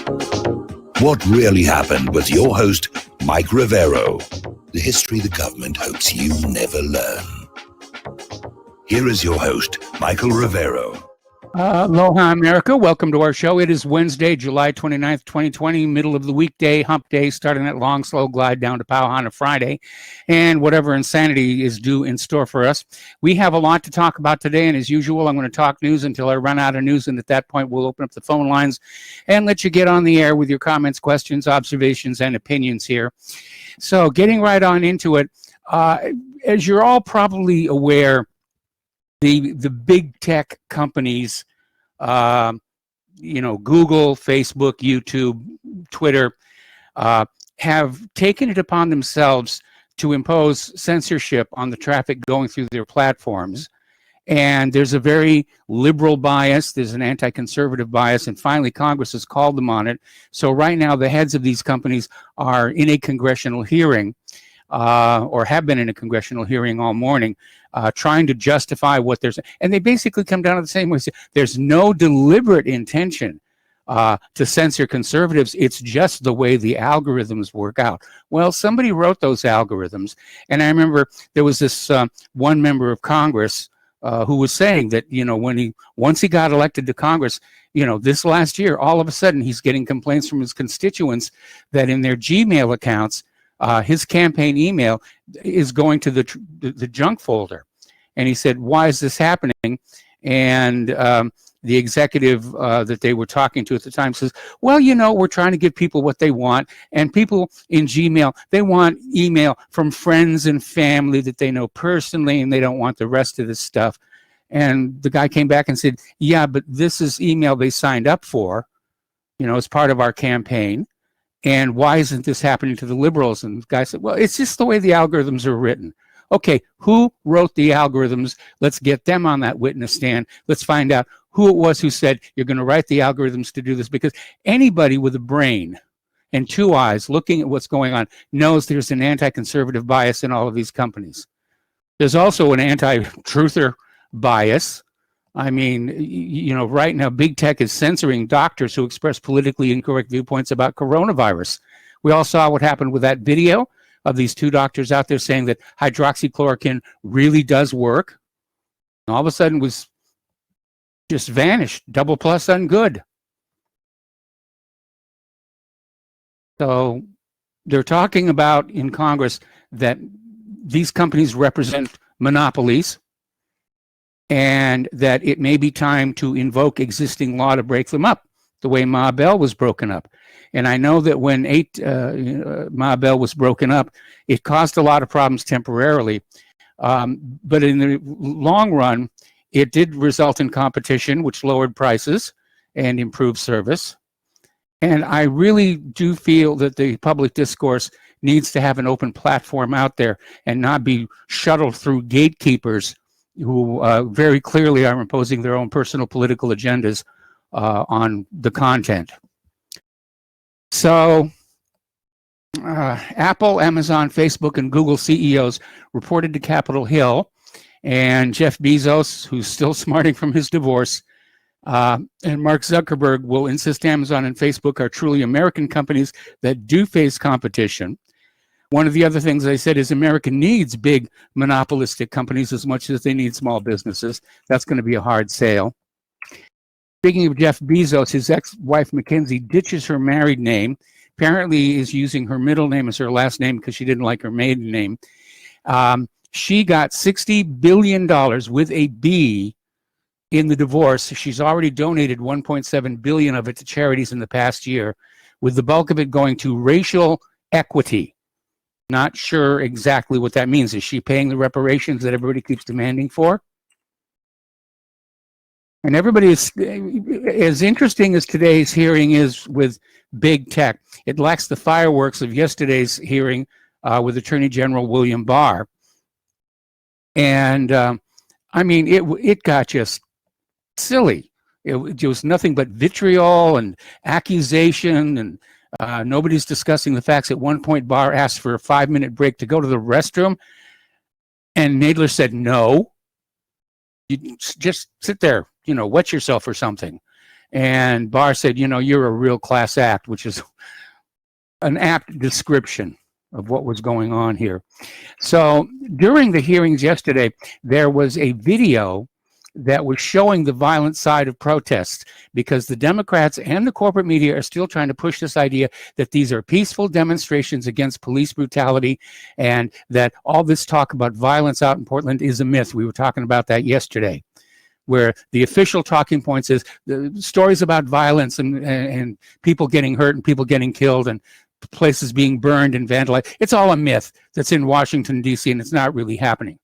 What really happened with your host, Mike Rivero. The history the government hopes you never learn. Here is your host, Michael Rivero. Aloha, America. Welcome to our show. It is Wednesday, July 29th, 2020, middle of the weekday, hump day, starting that long, slow glide down to Pauhana Friday, and whatever insanity is due in store for us. We have a lot to talk about today, and as usual, I'm going to talk news until I run out of news, and at that point, we'll open up the phone lines and let you get on the air with your comments, questions, observations, and opinions here. So getting right on into it, as you're all probably aware, the big tech companies, Google, Facebook, YouTube, Twitter, have taken it upon themselves to impose censorship on the traffic going through their platforms. And there's a very liberal bias, there's an anti-conservative bias, and finally Congress has called them on it. So right now the heads of these companies are in a congressional hearing, or have been in a congressional hearing all morning, trying to justify what there's, and they basically come down to the same way. There's no deliberate intention to censor conservatives. It's just the way the algorithms work out. Well, somebody wrote those algorithms, and I remember there was this one member of Congress who was saying that, once he got elected to Congress, this last year, all of a sudden he's getting complaints from his constituents that in their Gmail accounts, his campaign email is going to the junk folder. And he said, why is this happening? And the executive that they were talking to at the time says, well, we're trying to give people what they want. And people in Gmail, they want email from friends and family that they know personally, and they don't want the rest of this stuff. And the guy came back and said, yeah, but this is email they signed up for, as part of our campaign. And why isn't this happening to the liberals? And the guy said, well, it's just the way the algorithms are written. Okay, who wrote the algorithms? Let's get them on that witness stand. Let's find out who it was who said, you're going to write the algorithms to do this. Because anybody with a brain and two eyes looking at what's going on knows there's an anti-conservative bias in all of these companies. There's also an anti-truther bias. I mean, right now, big tech is censoring doctors who express politically incorrect viewpoints about coronavirus. We all saw what happened with that video of these two doctors out there saying that hydroxychloroquine really does work. And all of a sudden was just vanished, double plus ungood. So they're talking about in Congress that these companies represent monopolies, and that it may be time to invoke existing law to break them up, the way Ma Bell was broken up. And I know that when Ma Bell was broken up, it caused a lot of problems temporarily. But in the long run, it did result in competition, which lowered prices and improved service. And I really do feel that the public discourse needs to have an open platform out there and not be shuttled through gatekeepers who very clearly are imposing their own personal political agendas on the content. So Apple, Amazon, Facebook, and Google CEOs reported to Capitol Hill, and Jeff Bezos, who's still smarting from his divorce, and Mark Zuckerberg will insist Amazon and Facebook are truly American companies that do face competition. One of the other things they said is America needs big monopolistic companies as much as they need small businesses. That's going to be a hard sale. Speaking of Jeff Bezos, his ex-wife Mackenzie ditches her married name. Apparently is using her middle name as her last name because she didn't like her maiden name. She got $60 billion with a B in the divorce. She's already donated $1.7 billion of it to charities in the past year, with the bulk of it going to racial equity. Not sure exactly what that means. Is she paying the reparations that everybody keeps demanding for? And everybody is, as interesting as today's hearing is with big tech, it lacks the fireworks of yesterday's hearing with Attorney General William Barr. And I mean, it got just silly. It was nothing but vitriol and accusation, and nobody's discussing the facts. At one point, Barr asked for a 5-minute break to go to the restroom, and Nadler said, no, you just sit there, wet yourself or something. And Barr said, you know, you're a real class act, which is an apt description of what was going on here. So during the hearings yesterday, there was a video that was showing the violent side of protests, because the Democrats and the corporate media are still trying to push this idea that these are peaceful demonstrations against police brutality, and that all this talk about violence out in Portland is a myth. We were talking about that yesterday, where the official talking points is the stories about violence and people getting hurt and people getting killed and places being burned and vandalized. It's all a myth that's in Washington, D.C., and it's not really happening.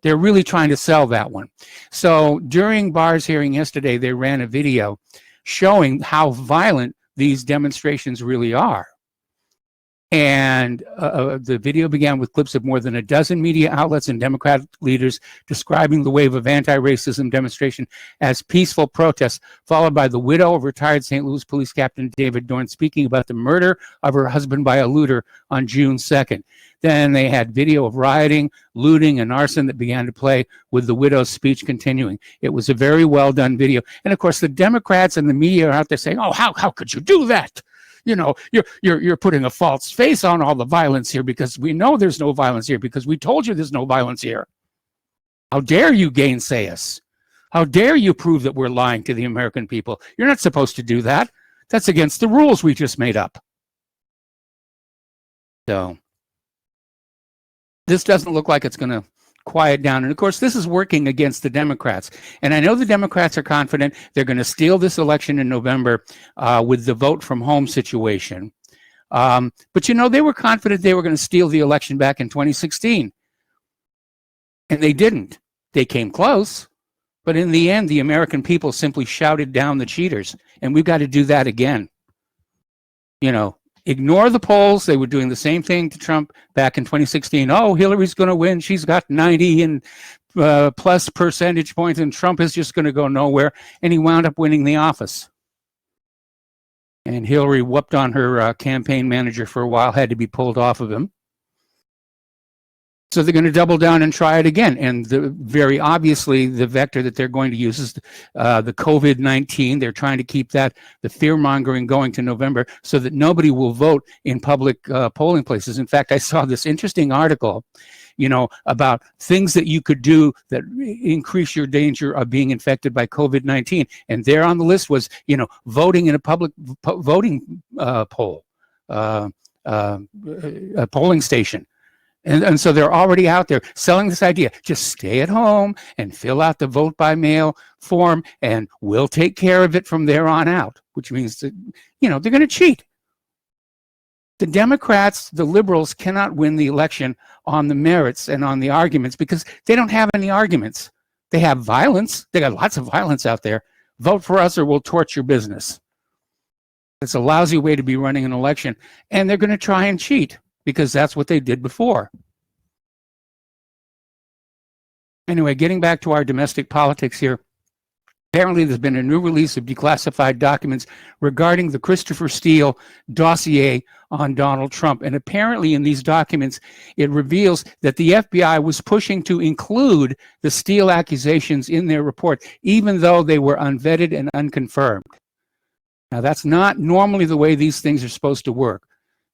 They're really trying to sell that one. So during Barr's hearing yesterday, they ran a video showing how violent these demonstrations really are. And the video began with clips of more than a dozen media outlets and Democratic leaders describing the wave of anti-racism demonstration as peaceful protests, followed by the widow of retired St. Louis Police Captain David Dorn speaking about the murder of her husband by a looter on June 2nd. Then they had video of rioting, looting, and arson that began to play, with the widow's speech continuing. It was a very well done video. And of course, the Democrats and the media are out there saying, oh, how could you do that? You know, you're putting a false face on all the violence here, because we know there's no violence here, because we told you there's no violence here. How dare you gainsay us? How dare you prove that we're lying to the American people? You're not supposed to do that. That's against the rules we just made up. So this doesn't look like it's going to quiet down. And of course, this is working against the Democrats. And I know the Democrats are confident they're going to steal this election in November with the vote from home situation. But, you know, they were confident they were going to steal the election back in 2016. And they didn't. They came close. But in the end, the American people simply shouted down the cheaters. And we've got to do that again. You know, ignore the polls. They were doing the same thing to Trump back in 2016. Oh, Hillary's going to win. She's got 90 and plus percentage points, and Trump is just going to go nowhere. And he wound up winning the office. And Hillary whooped on her campaign manager for a while, had to be pulled off of him. So they're going to double down and try it again. And very obviously, the vector that they're going to use is the COVID-19. They're trying to keep the fear-mongering going to November so that nobody will vote in public polling places. In fact, I saw this interesting article, you know, about things that you could do that increase your danger of being infected by COVID-19. And there on the list was, you know, voting in a public voting poll, a polling station. And so they're already out there selling this idea. Just stay at home and fill out the vote by mail form, and we'll take care of it from there on out, which means that, you know, they're going to cheat. The Democrats, the liberals, cannot win the election on the merits and on the arguments, because they don't have any arguments. They have violence. They got lots of violence out there. Vote for us or we'll torch your business. It's a lousy way to be running an election. And they're going to try and cheat, because that's what they did before. Anyway, getting back to our domestic politics here, apparently there's been a new release of declassified documents regarding the Christopher Steele dossier on Donald Trump. And apparently in these documents, it reveals that the FBI was pushing to include the Steele accusations in their report, even though they were unvetted and unconfirmed. Now, that's not normally the way these things are supposed to work.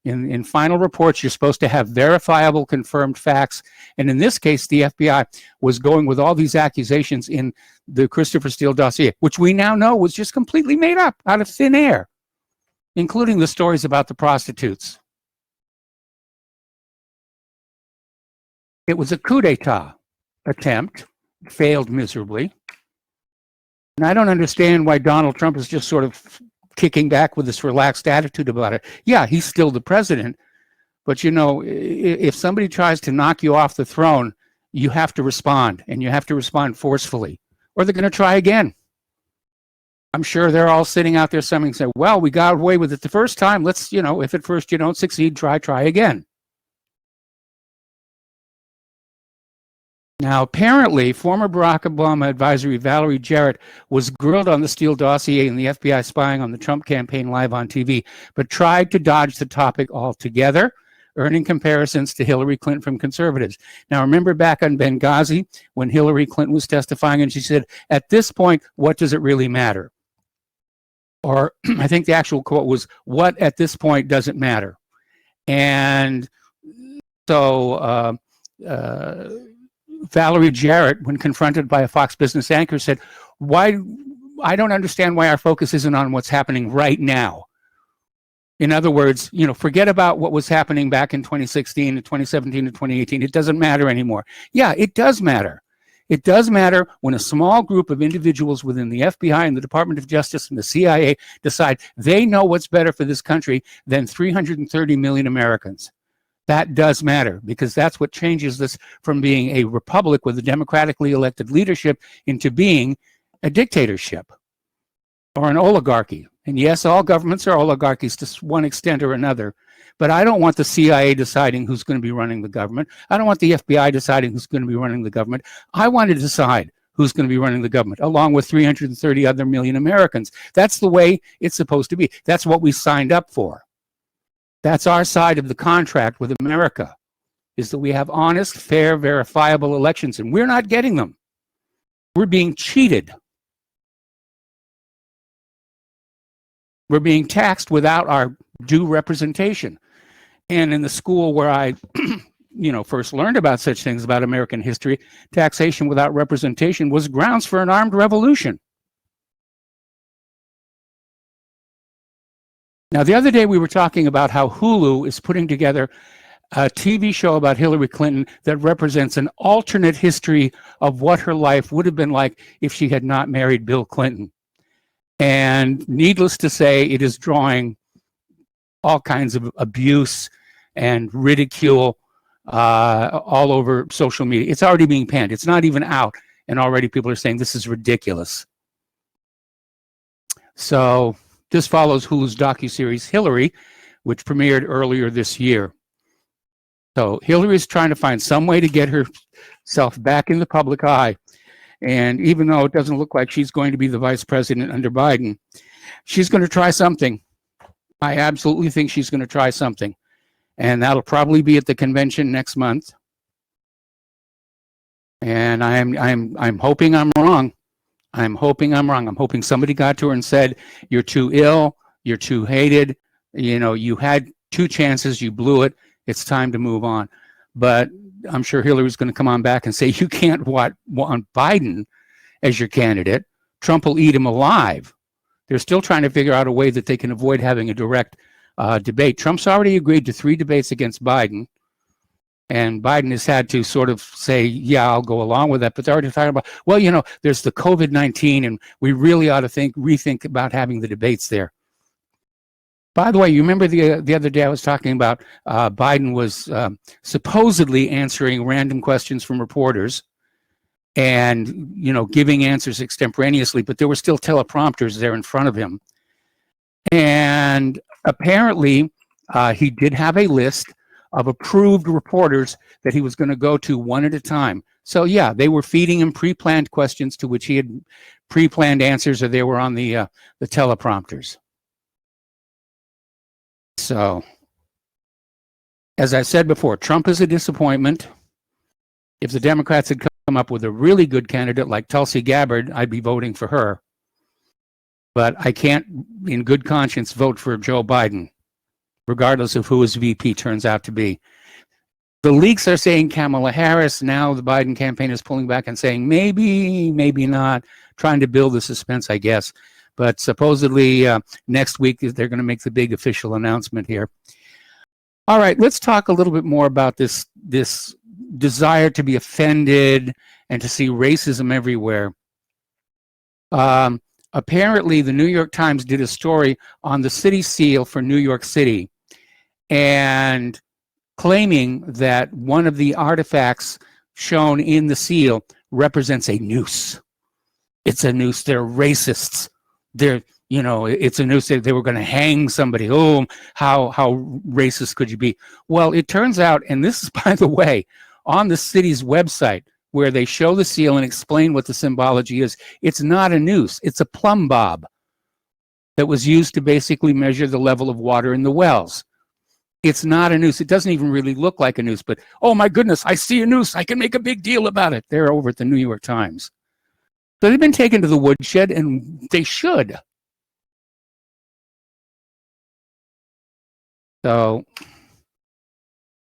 In final reports, you're supposed to have verifiable, confirmed facts. And in this case, the FBI was going with all these accusations in the Christopher Steele dossier, which we now know was just completely made up out of thin air, including the stories about the prostitutes. It was a coup d'etat attempt, failed miserably. And I don't understand why Donald Trump is just sort of kicking back with this relaxed attitude about it. Yeah, he's still the president, but you know, if somebody tries to knock you off the throne, you have to respond, and you have to respond forcefully, or they're going to try again. I'm sure they're all sitting out there saying, well, we got away with it the first time. Let's, you know, if at first you don't succeed, try again. Now, apparently, former Barack Obama advisor Valerie Jarrett was grilled on the Steele dossier and the FBI spying on the Trump campaign live on TV, but tried to dodge the topic altogether, earning comparisons to Hillary Clinton from conservatives. Now, remember back on Benghazi when Hillary Clinton was testifying and she said, at this point, what does it really matter? or I think the actual quote was, "What at this point doesn't matter." And so Valerie Jarrett, when confronted by a Fox Business anchor, said, "Why? I don't understand why our focus isn't on what's happening right now." In other words, forget about what was happening back in 2016 and 2017 and 2018. It doesn't matter anymore. Yeah, it does matter. It does matter when a small group of individuals within the FBI and the Department of Justice and the CIA decide they know what's better for this country than 330 million Americans. That does matter, because that's what changes this from being a republic with a democratically elected leadership into being a dictatorship or an oligarchy. And yes, all governments are oligarchies to one extent or another, but I don't want the CIA deciding who's going to be running the government. I don't want the FBI deciding who's going to be running the government. I want to decide who's going to be running the government, along with 330 other million Americans. That's the way it's supposed to be. That's what we signed up for. That's our side of the contract with America, is that we have honest, fair, verifiable elections, and we're not getting them. We're being cheated. We're being taxed without our due representation. And in the school where I first learned about such things about American history, taxation without representation was grounds for an armed revolution. Now, the other day we were talking about how Hulu is putting together a TV show about Hillary Clinton that represents an alternate history of what her life would have been like if she had not married Bill Clinton. And needless to say, it is drawing all kinds of abuse and ridicule all over social media. It's already being panned. It's not even out, and already people are saying this is ridiculous. So this follows Hulu's docuseries Hillary, which premiered earlier this year. So Hillary is trying to find some way to get herself back in the public eye. And even though it doesn't look like she's going to be the vice president under Biden, she's going to try something. I absolutely think she's going to try something. And that'll probably be at the convention next month. And I'm hoping I'm wrong. I'm hoping I'm wrong. I'm hoping somebody got to her and said, "You're too ill, you're too hated, you had 2 chances, you blew it, it's time to move on." But I'm sure Hillary's going to come on back and say, "You can't want Biden as your candidate. Trump will eat him alive." They're still trying to figure out a way that they can avoid having a direct debate. Trump's already agreed to 3 debates against Biden. And Biden has had to sort of say, "Yeah, I'll go along with that." But they're already talking about, well, there's the COVID-19, and we really ought to rethink about having the debates there. By the way, you remember the other day I was talking about Biden was supposedly answering random questions from reporters and, giving answers extemporaneously, but there were still teleprompters there in front of him. And apparently he did have a list of approved reporters that he was going to go to one at a time. So yeah, they were feeding him pre-planned questions to which he had pre-planned answers, or they were on the teleprompters. So, as I said before, Trump is a disappointment. If the Democrats had come up with a really good candidate like Tulsi Gabbard, I'd be voting for her. But I can't, in good conscience, vote for Joe Biden, regardless of who his VP turns out to be. The leaks are saying Kamala Harris. Now the Biden campaign is pulling back and saying maybe, maybe not, trying to build the suspense, I guess. But supposedly next week they're going to make the big official announcement here. All right, let's talk a little bit more about this desire to be offended and to see racism everywhere. Apparently, the New York Times did a story on the city seal for New York City, and claiming that one of the artifacts shown in the seal represents a noose. It's a noose. They're racists. It's a noose. They were going to hang somebody. Oh, how racist could you be? Well, it turns out, and this is, by the way, on the city's website, where they show the seal and explain what the symbology is, it's not a noose. It's a plumb bob that was used to basically measure the level of water in the wells. It's not a noose. It doesn't even really look like a noose, but, oh my goodness, I see a noose. I can make a big deal about it. They're over at the New York Times. So they've been taken to the woodshed, and they should. So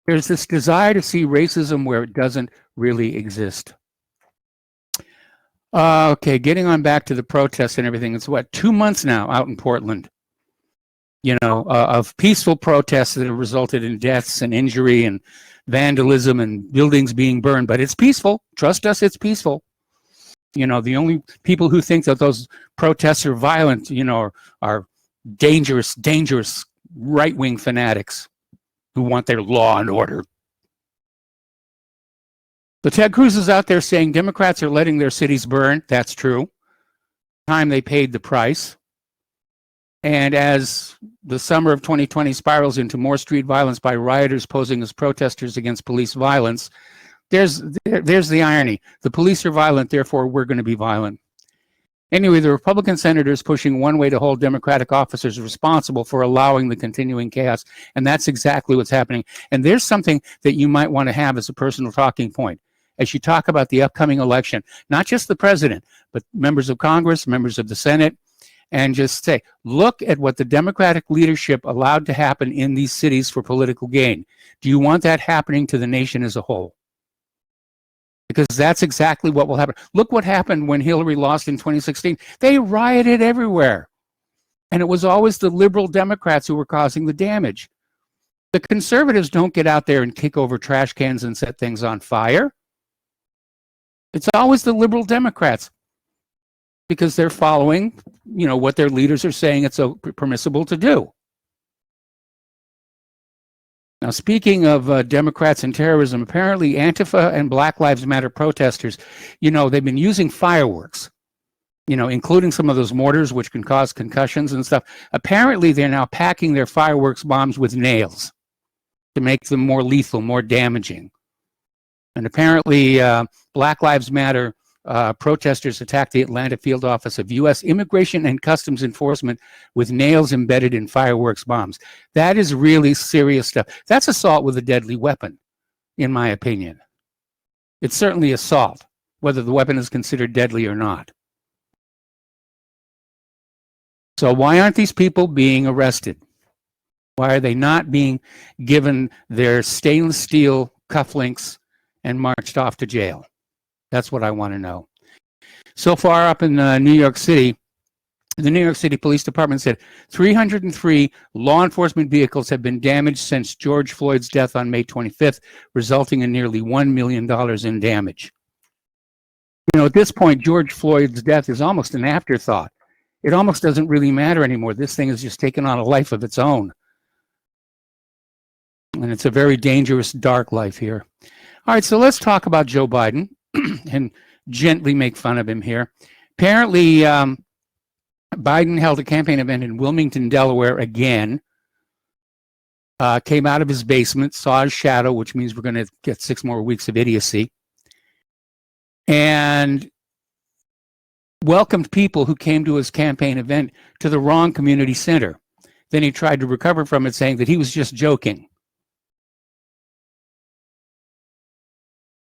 there's this desire to see racism where it doesn't really exist. Okay, getting on back to the protests and everything. It's what, 2 months now out in Portland, of peaceful protests that have resulted in deaths and injury and vandalism and buildings being burned. But it's peaceful. Trust us, it's peaceful. The only people who think that those protests are violent, are dangerous right-wing fanatics who want their law and order. So Ted Cruz is out there saying Democrats are letting their cities burn. That's true. Time they paid the price. And as the summer of 2020 spirals into more street violence by rioters posing as protesters against police violence, there's the irony. The police are violent, therefore we're going to be violent. Anyway, the Republican senators pushing one way to hold Democratic officers responsible for allowing the continuing chaos. And that's exactly what's happening. And there's something that you might want to have as a personal talking point as you talk about the upcoming election, not just the president, but members of Congress, members of the Senate, and just say, look at what the Democratic leadership allowed to happen in these cities for political gain. Do you want that happening to the nation as a whole? Because that's exactly what will happen. Look what happened when Hillary lost in 2016. They rioted everywhere. And it was always the liberal Democrats who were causing the damage. The conservatives don't get out there and kick over trash cans and set things on fire. It's always the liberal Democrats because they're following, what their leaders are saying it's permissible to do. Now, speaking of Democrats and terrorism, apparently Antifa and Black Lives Matter protesters, they've been using fireworks, including some of those mortars which can cause concussions and stuff. Apparently, they're now packing their fireworks bombs with nails to make them more lethal, more damaging. And apparently, Black Lives Matter protesters attacked the Atlanta field office of U.S. Immigration and Customs Enforcement with nails embedded in fireworks bombs. That is really serious stuff. That's assault with a deadly weapon, in my opinion. It's certainly assault, whether the weapon is considered deadly or not. So why aren't these people being arrested? Why are they not being given their stainless steel cufflinks and marched off to jail? That's what I want to know. So far up in New York City, the New York City Police Department said 303 law enforcement vehicles have been damaged since George Floyd's death on May 25th, resulting in nearly $1 million in damage. At this point, George Floyd's death is almost an afterthought. It almost doesn't really matter anymore. This thing has just taken on a life of its own. And it's a very dangerous, dark life here. All right, so let's talk about Joe Biden and gently make fun of him here. Apparently, Biden held a campaign event in Wilmington, Delaware again, came out of his basement, saw his shadow, which means we're going to get 6 more weeks of idiocy, and welcomed people who came to his campaign event to the wrong community center. Then he tried to recover from it, saying that he was just joking.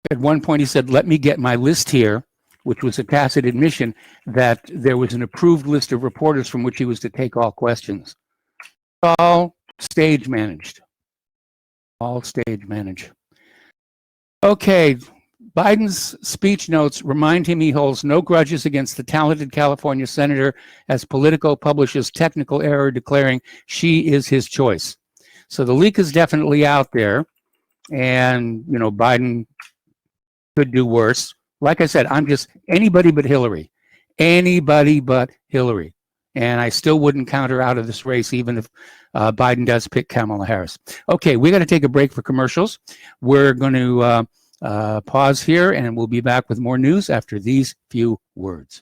At one point, he said, let me get my list here, which was a tacit admission that there was an approved list of reporters from which he was to take all questions. All stage managed. All stage managed. Okay, Biden's speech notes remind him he holds no grudges against the talented California senator, as Politico publishes technical error declaring she is his choice. So the leak is definitely out there, and, Biden could do worse. Like I said, I'm just anybody but Hillary. Anybody but Hillary. And I still wouldn't count her out of this race, even if Biden does pick Kamala Harris. Okay, we got to take a break for commercials. We're going to pause here, and we'll be back with more news after these few words.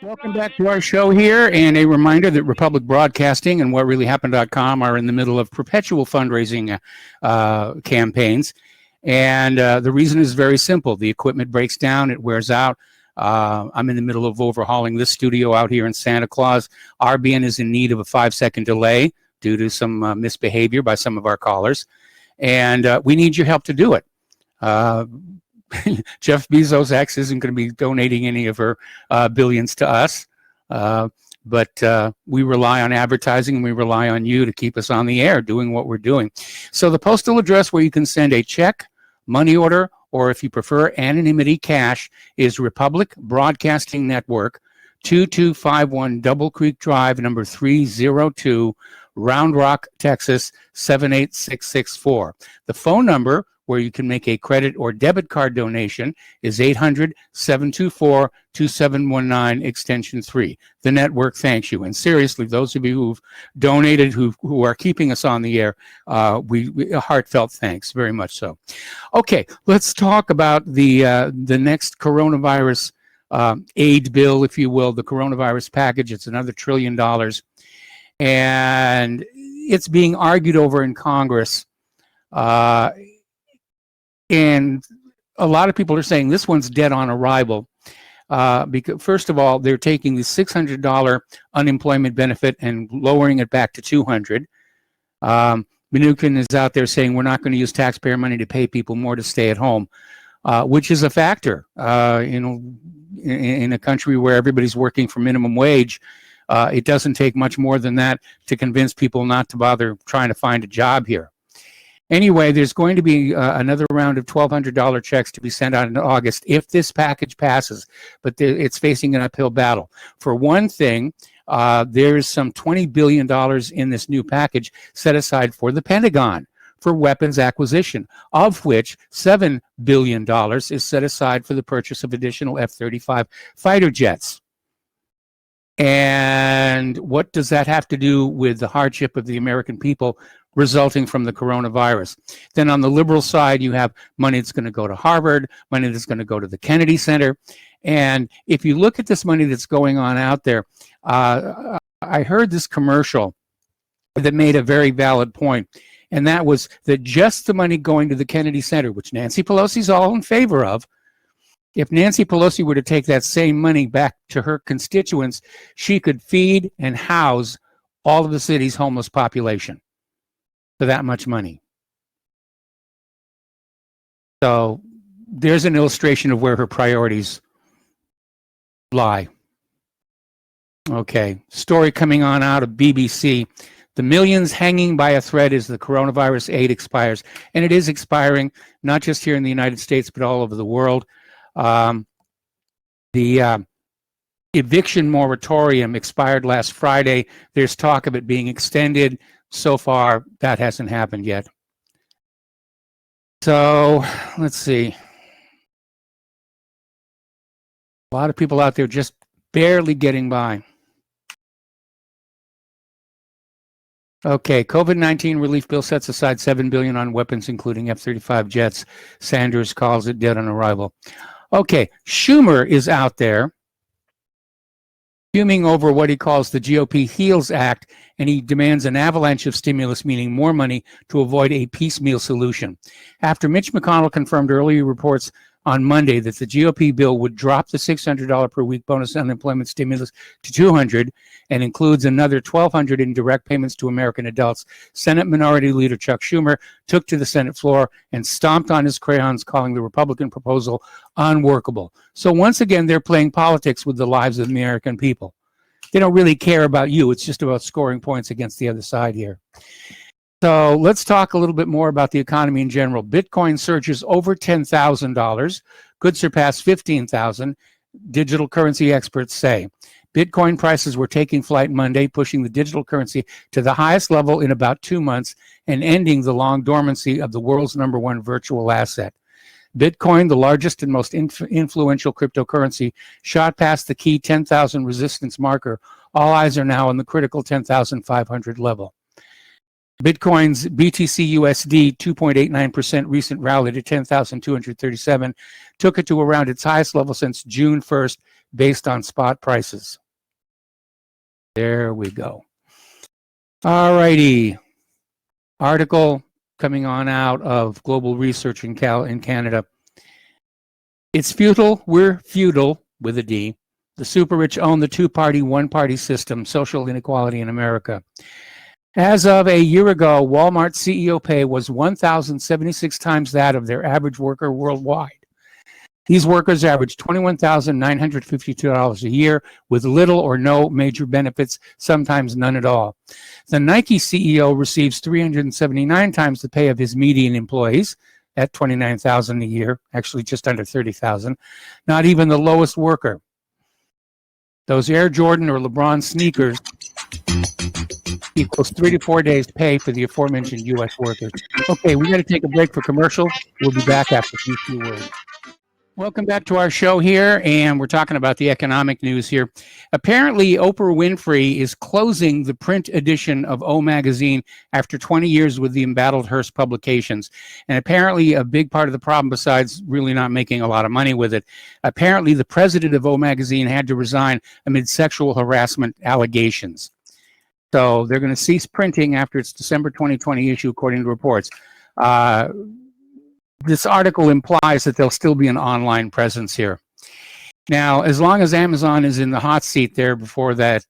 Welcome back to our show here, and a reminder that Republic Broadcasting and WhatReallyHappened.com are in the middle of perpetual fundraising campaigns. And the reason is very simple. The equipment breaks down, it wears out. I'm in the middle of overhauling this studio out here in Santa Claus. RBN is in need of a 5-second delay due to some misbehavior by some of our callers. And we need your help to do it. Jeff Bezos' ex isn't going to be donating any of her billions to us. But we rely on advertising, and we rely on you to keep us on the air doing what we're doing. So the postal address where you can send a check, money order, or if you prefer anonymity, cash, is Republic Broadcasting Network, 2251 Double Creek Drive, number 302, Round Rock, Texas, 78664. The phone number where you can make a credit or debit card donation is 800-724-2719, extension 3. The network thanks you. And seriously, those of you who've donated, who are keeping us on the air, we heartfelt thanks, very much so. Okay, let's talk about the next coronavirus aid bill, if you will, the coronavirus package. It's another $1 trillion. And it's being argued over in Congress. And a lot of people are saying this one's dead on arrival. Because first of all, they're taking the $600 unemployment benefit and lowering it back to $200. Mnuchin is out there saying we're not going to use taxpayer money to pay people more to stay at home, which is a factor. In a country where everybody's working for minimum wage, it doesn't take much more than that to convince people not to bother trying to find a job here. Anyway, there's going to be another round of $1,200 checks to be sent out in August if this package passes, but it's facing an uphill battle. For one thing, there's some $20 billion in this new package set aside for the Pentagon for weapons acquisition, of which $7 billion is set aside for the purchase of additional F-35 fighter jets. And what does that have to do with the hardship of the American people resulting from the coronavirus? Then on the liberal side, you have money that's going to go to Harvard, money that's going to go to the Kennedy Center. And if you look at this money that's going on out there, I heard this commercial that made a very valid point. And that was that just the money going to the Kennedy Center, which Nancy Pelosi's all in favor of, if Nancy Pelosi were to take that same money back to her constituents, she could feed and house all of the city's homeless population for that much money. So there's an illustration of where her priorities lie. Okay, story coming on out of BBC. The millions hanging by a thread as the coronavirus aid expires. And it is expiring, not just here in the United States, but all over the world. The eviction moratorium expired last Friday. There's talk of it being extended. So far, that hasn't happened yet. So, let's see. A lot of people out there just barely getting by. Okay, COVID-19 relief bill sets aside $7 billion on weapons, including F-35 jets. Sanders calls it dead on arrival. Okay, Schumer is out there fuming over what he calls the GOP HEALS Act, and he demands an avalanche of stimulus, meaning more money, to avoid a piecemeal solution. After Mitch McConnell confirmed earlier reports on Monday that the GOP bill would drop the $600 per week bonus unemployment stimulus to $200 and includes another $1,200 in direct payments to American adults, Senate Minority Leader Chuck Schumer took to the Senate floor and stomped on his crayons, calling the Republican proposal unworkable. So once again, they're playing politics with the lives of the American people. They don't really care about you. It's just about scoring points against the other side here. So let's talk a little bit more about the economy in general. Bitcoin surges over $10,000, could surpass $15,000, digital currency experts say. Bitcoin prices were taking flight Monday, pushing the digital currency to the highest level in about 2 months and ending the long dormancy of the world's #1 virtual asset. Bitcoin, the largest and most influential cryptocurrency, shot past the key 10,000 resistance marker. All eyes are now on the critical 10,500 level. Bitcoin's BTC USD 2.89% recent rally to 10,237 took it to around its highest level since June 1st based on spot prices. There we go. All righty. Article coming on out of Global Research in Canada. It's futile. We're feudal with a D. The super rich own the two-party, one-party system, social inequality in America. As of a year ago, Walmart's CEO pay was 1,076 times that of their average worker worldwide. These workers average $21,952 a year with little or no major benefits, sometimes none at all. The Nike CEO receives 379 times the pay of his median employees at $29,000 a year, actually just under $30,000. Not even the lowest worker. Those Air Jordan or LeBron sneakers equals 3 to 4 days pay for the aforementioned U.S. workers. Okay, we got to take a break for commercial. We'll be back after these few words. Welcome back to our show here, and we're talking about the economic news here. Apparently, Oprah Winfrey is closing the print edition of O Magazine after 20 years with the embattled Hearst publications. And apparently, a big part of the problem, besides really not making a lot of money with it, apparently the president of O Magazine had to resign amid sexual harassment allegations. So they're going to cease printing after its December 2020 issue, according to reports. This article implies that there'll still be an online presence here. Now, as long as Amazon is in the hot seat there before that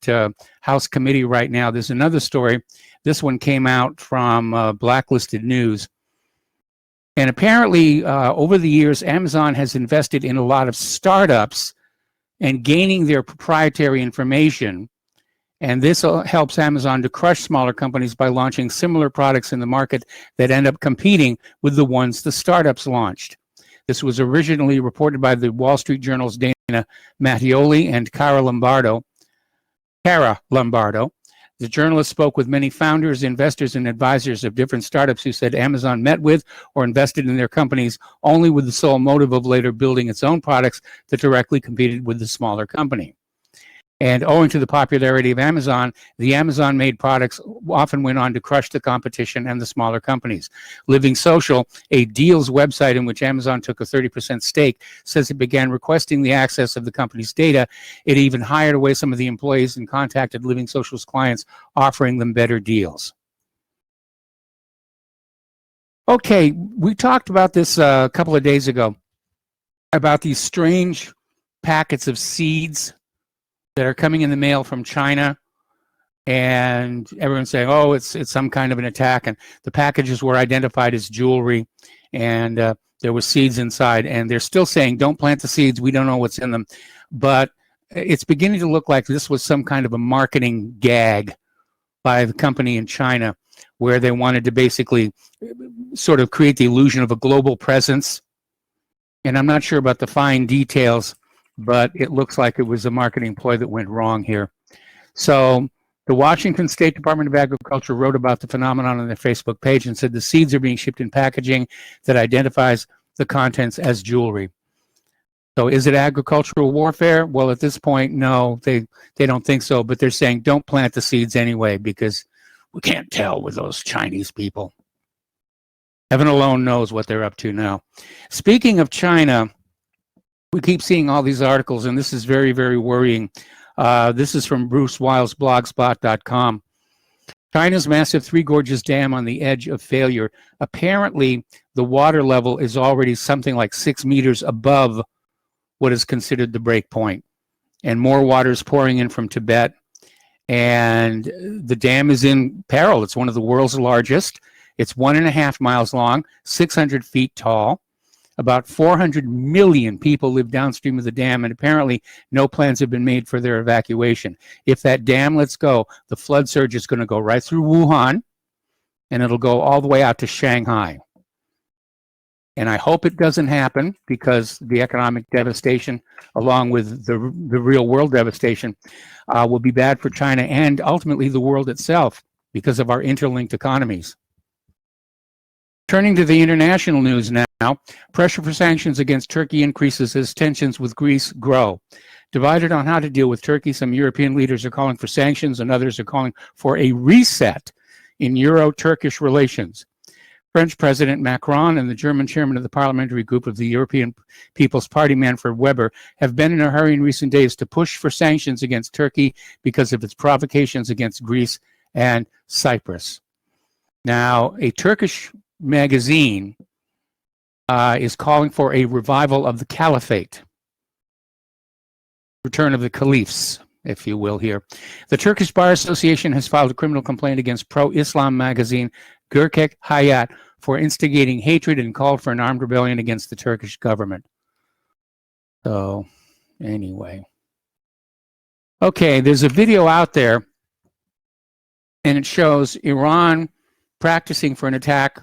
House committee right now, there's another story. This one came out from Blacklisted News. And apparently, over the years, Amazon has invested in a lot of startups and gaining their proprietary information. And this helps Amazon to crush smaller companies by launching similar products in the market that end up competing with the ones the startups launched. This was originally reported by the Wall Street Journal's Dana Mattioli and Cara Lombardo. The journalist spoke with many founders, investors, and advisors of different startups who said Amazon met with or invested in their companies only with the sole motive of later building its own products that directly competed with the smaller company. And owing to the popularity of Amazon, the Amazon-made products often went on to crush the competition and the smaller companies. Living Social, a deals website in which Amazon took a 30% stake, says it began requesting the access of the company's data. It even hired away some of the employees and contacted Living Social's clients, offering them better deals. Okay, we talked about this a couple of days ago, about these strange packets of seeds that are coming in the mail from China, and everyone's saying, oh, it's some kind of an attack, and the packages were identified as jewelry, and there were seeds inside, and they're still saying, don't plant the seeds, we don't know what's in them. But it's beginning to look like this was some kind of a marketing gag by the company in China, where they wanted to basically sort of create the illusion of a global presence. And I'm not sure about the fine details, but it looks like it was a marketing ploy that went wrong here. So the Washington State Department of Agriculture wrote about the phenomenon on their Facebook page and said the seeds are being shipped in packaging that identifies the contents as jewelry. So is it agricultural warfare? Well, at this point, no, they don't think so, but they're saying don't plant the seeds anyway because we can't tell with those Chinese people. Heaven alone knows what they're up to now. Speaking of China, we keep seeing all these articles, and this is very, very worrying. This is from Bruce Wiles' blogspot.com. China's massive Three Gorges Dam on the edge of failure. Apparently, the water level is already something like 6 meters above what is considered the break point. And more water is pouring in from Tibet. And the dam is in peril. It's one of the world's largest. It's 1.5 miles long, 600 feet tall. About 400 million people live downstream of the dam, and apparently no plans have been made for their evacuation. If that dam lets go, the flood surge is going to go right through Wuhan, and it'll go all the way out to Shanghai. And I hope it doesn't happen, because the economic devastation, along with the real world devastation, will be bad for China and ultimately the world itself because of our interlinked economies. Turning to the international news now, pressure for sanctions against Turkey increases as tensions with Greece grow. Divided on how to deal with Turkey, some European leaders are calling for sanctions and others are calling for a reset in Euro-Turkish relations. French President Macron and the German chairman of the parliamentary group of the European People's Party, Manfred Weber, have been in a hurry in recent days to push for sanctions against Turkey because of its provocations against Greece and Cyprus. Now, a Turkish magazine is calling for a revival of the caliphate, return of the caliphs, if you will here. The Turkish Bar Association has filed a criminal complaint against pro-Islam magazine Gerçek Hayat for instigating hatred and called for an armed rebellion against the Turkish government. So anyway. Okay, there's a video out there, and it shows Iran practicing for an attack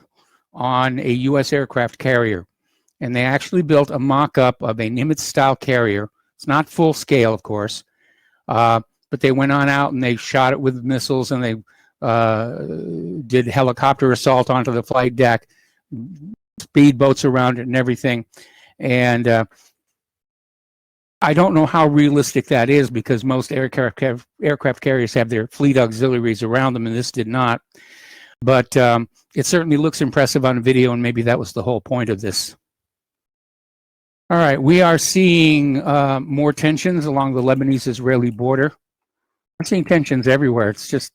on a U.S. aircraft carrier. And they actually built a mock-up of a Nimitz-style carrier. It's not full scale, of course, but they went on out and they shot it with missiles, and they did helicopter assault onto the flight deck, speedboats around it and everything. And I don't know how realistic that is, because most aircraft carriers have their fleet auxiliaries around them, and this did not. But it certainly looks impressive on video, and maybe that was the whole point of this. All right, we are seeing more tensions along the Lebanese-Israeli border. We're seeing tensions everywhere. It's just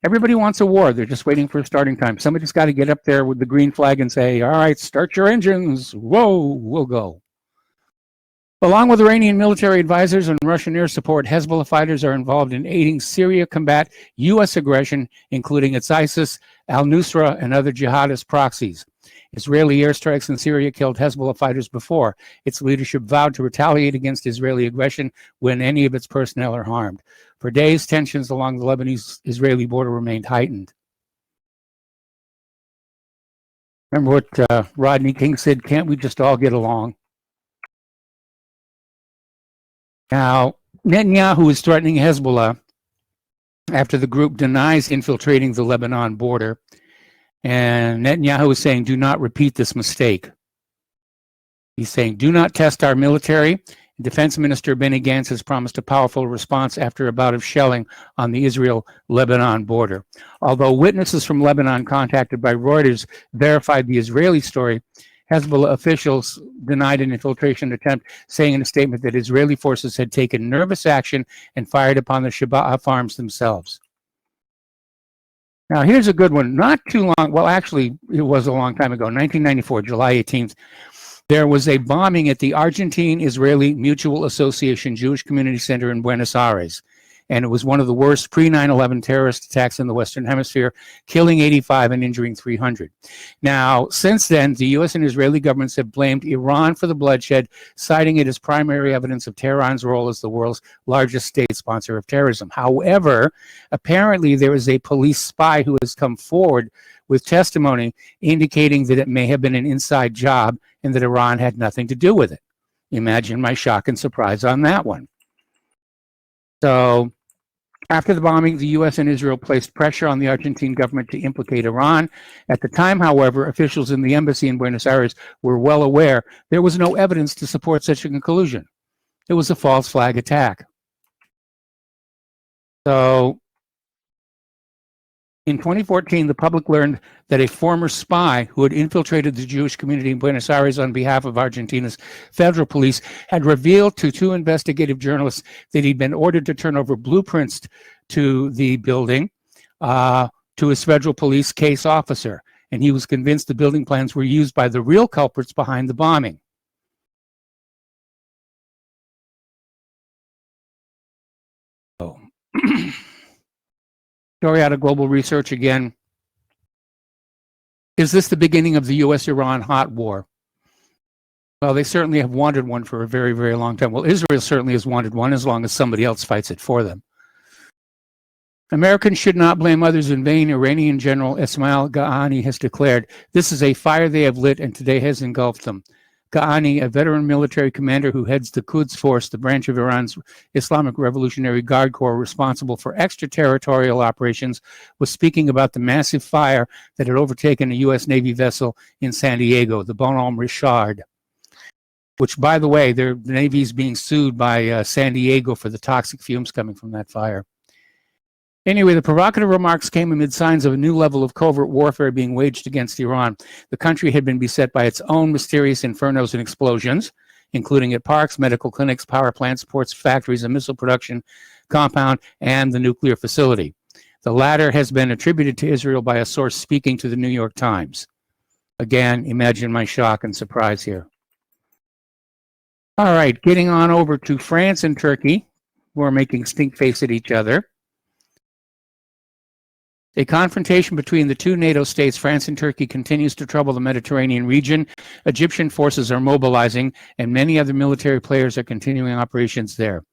everybody wants a war. They're just waiting for a starting time. Somebody's got to get up there with the green flag and say, all right, start your engines. Whoa, we'll go. Along with Iranian military advisors and Russian air support, Hezbollah fighters are involved in aiding Syria combat U.S. aggression, including its ISIS, al-Nusra, and other jihadist proxies. Israeli airstrikes in Syria killed Hezbollah fighters before. Its leadership vowed to retaliate against Israeli aggression when any of its personnel are harmed. For days, tensions along the Lebanese-Israeli border remained heightened. Remember what Rodney King said, can't we just all get along? Now, Netanyahu is threatening Hezbollah after the group denies infiltrating the Lebanon border. And Netanyahu is saying, do not repeat this mistake. He's saying, do not test our military. Defense Minister Benny Gantz has promised a powerful response after a bout of shelling on the Israel-Lebanon border. Although witnesses from Lebanon contacted by Reuters verified the Israeli story, Hezbollah officials denied an infiltration attempt, saying in a statement that Israeli forces had taken nervous action and fired upon the Shabaa farms themselves. Now, here's a good one. Not too long, well, actually, it was a long time ago, 1994, July 18th, there was a bombing at the Argentine-Israeli Mutual Association Jewish Community Center in Buenos Aires. And it was one of the worst pre-9/11 terrorist attacks in the Western Hemisphere, killing 85 and injuring 300. Now, since then, the U.S. and Israeli governments have blamed Iran for the bloodshed, citing it as primary evidence of Tehran's role as the world's largest state sponsor of terrorism. However, apparently there is a police spy who has come forward with testimony indicating that it may have been an inside job and that Iran had nothing to do with it. Imagine my shock and surprise on that one. So, after the bombing, the U.S. and Israel placed pressure on the Argentine government to implicate Iran. At the time, however, officials in the embassy in Buenos Aires were well aware there was no evidence to support such a conclusion. It was a false flag attack. So, in 2014, the public learned that a former spy who had infiltrated the Jewish community in Buenos Aires on behalf of Argentina's federal police had revealed to two investigative journalists that he'd been ordered to turn over blueprints to the building to his federal police case officer. And he was convinced the building plans were used by the real culprits behind the bombing. So, story out of Global Research again. Is this the beginning of the U.S.-Iran hot war? Well, they certainly have wanted one for a very, very long time. Well, Israel certainly has wanted one as long as somebody else fights it for them. Americans should not blame others in vain. Iranian General Ismail Ghani has declared, this is a fire they have lit and today has engulfed them. Ghani, a veteran military commander who heads the Quds Force, the branch of Iran's Islamic Revolutionary Guard Corps responsible for extraterritorial operations, was speaking about the massive fire that had overtaken a U.S. Navy vessel in San Diego, the Bonhomme Richard, which, by the way, the Navy is being sued by San Diego for the toxic fumes coming from that fire. Anyway, the provocative remarks came amid signs of a new level of covert warfare being waged against Iran. The country had been beset by its own mysterious infernos and explosions, including at parks, medical clinics, power plants, ports, factories, a missile production compound, and the nuclear facility. The latter has been attributed to Israel by a source speaking to the New York Times. Again, imagine my shock and surprise here. All right, getting on over to France and Turkey, who are making stink face at each other. A confrontation between the two NATO states, France and Turkey, continues to trouble the Mediterranean region. Egyptian forces are mobilizing, and many other military players are continuing operations there.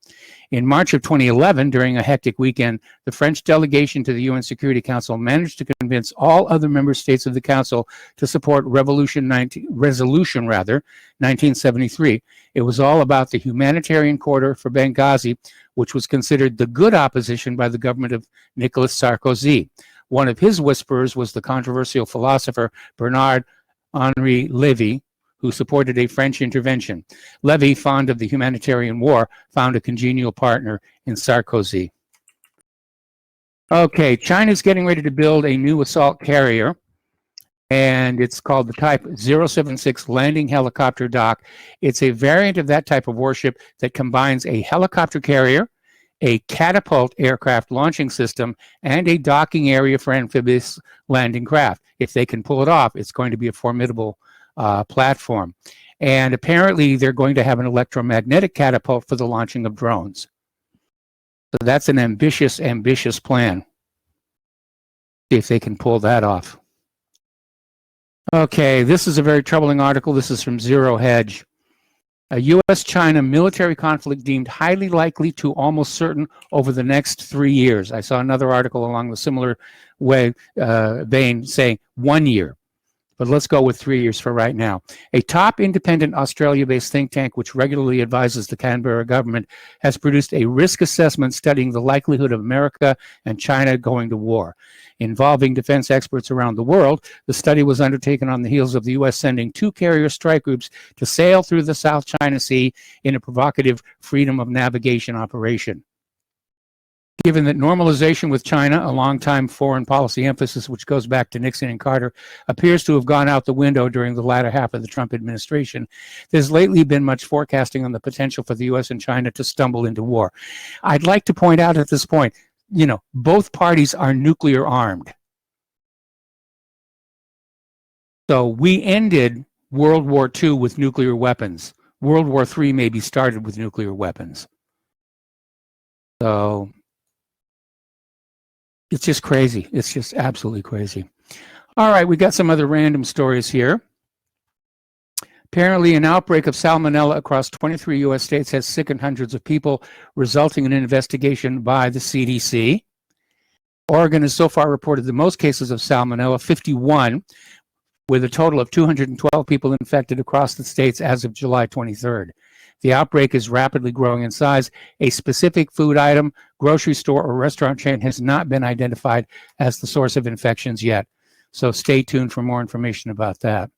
In March of 2011, during a hectic weekend, the French delegation to the UN Security Council managed to convince all other member states of the Council to support Resolution 1973. It was all about the humanitarian corridor for Benghazi, which was considered the good opposition by the government of Nicolas Sarkozy. One of his whisperers was the controversial philosopher Bernard-Henri Lévy, who supported a French intervention. Lévy, fond of the humanitarian war, found a congenial partner in Sarkozy. Okay, China's getting ready to build a new assault carrier, and it's called the Type 076 Landing Helicopter Dock. It's a variant of that type of warship that combines a helicopter carrier, a catapult aircraft launching system, and a docking area for amphibious landing craft. If they can pull it off, it's going to be a formidable platform. And apparently they're going to have an electromagnetic catapult for the launching of drones. So that's an ambitious, ambitious plan. See if they can pull that off. Okay, this is a very troubling article. This is from Zero Hedge. A U.S.-China military conflict deemed highly likely to almost certain over the next 3 years. I saw another article along the similar vein saying 1 year. But let's go with 3 years for right now. A top independent Australia-based think tank, which regularly advises the Canberra government, has produced a risk assessment studying the likelihood of America and China going to war. Involving defense experts around the world, the study was undertaken on the heels of the U.S. sending 2 carrier strike groups to sail through the South China Sea in a provocative freedom of navigation operation. Given that normalization with China, a long-time foreign policy emphasis which goes back to Nixon and Carter, appears to have gone out the window during the latter half of the Trump administration, there's lately been much forecasting on the potential for the U.S. and China to stumble into war. I'd like to point out at this point, you know, both parties are nuclear armed. So we ended World War II with nuclear weapons. World War III maybe started with nuclear weapons. So it's just crazy. It's just absolutely crazy. All right, we got some other random stories here. Apparently, an outbreak of salmonella across 23 U.S. states has sickened hundreds of people, resulting in an investigation by the CDC. Oregon has so far reported the most cases of salmonella, 51, with a total of 212 people infected across the states as of July 23rd. The outbreak is rapidly growing in size. A specific food item, grocery store, or restaurant chain has not been identified as the source of infections yet. So stay tuned for more information about that.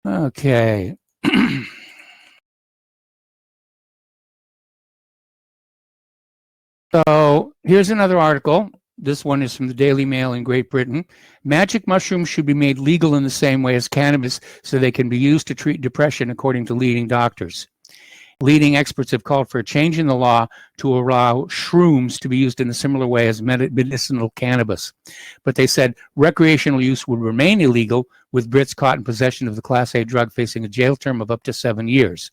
Okay. So here's another article. This one is from the Daily Mail in Great Britain. Magic mushrooms should be made legal in the same way as cannabis so they can be used to treat depression, according to leading doctors. Leading experts have called for a change in the law to allow shrooms to be used in a similar way as medicinal cannabis. But they said recreational use would remain illegal, with Brits caught in possession of the Class A drug facing a jail term of up to 7 years.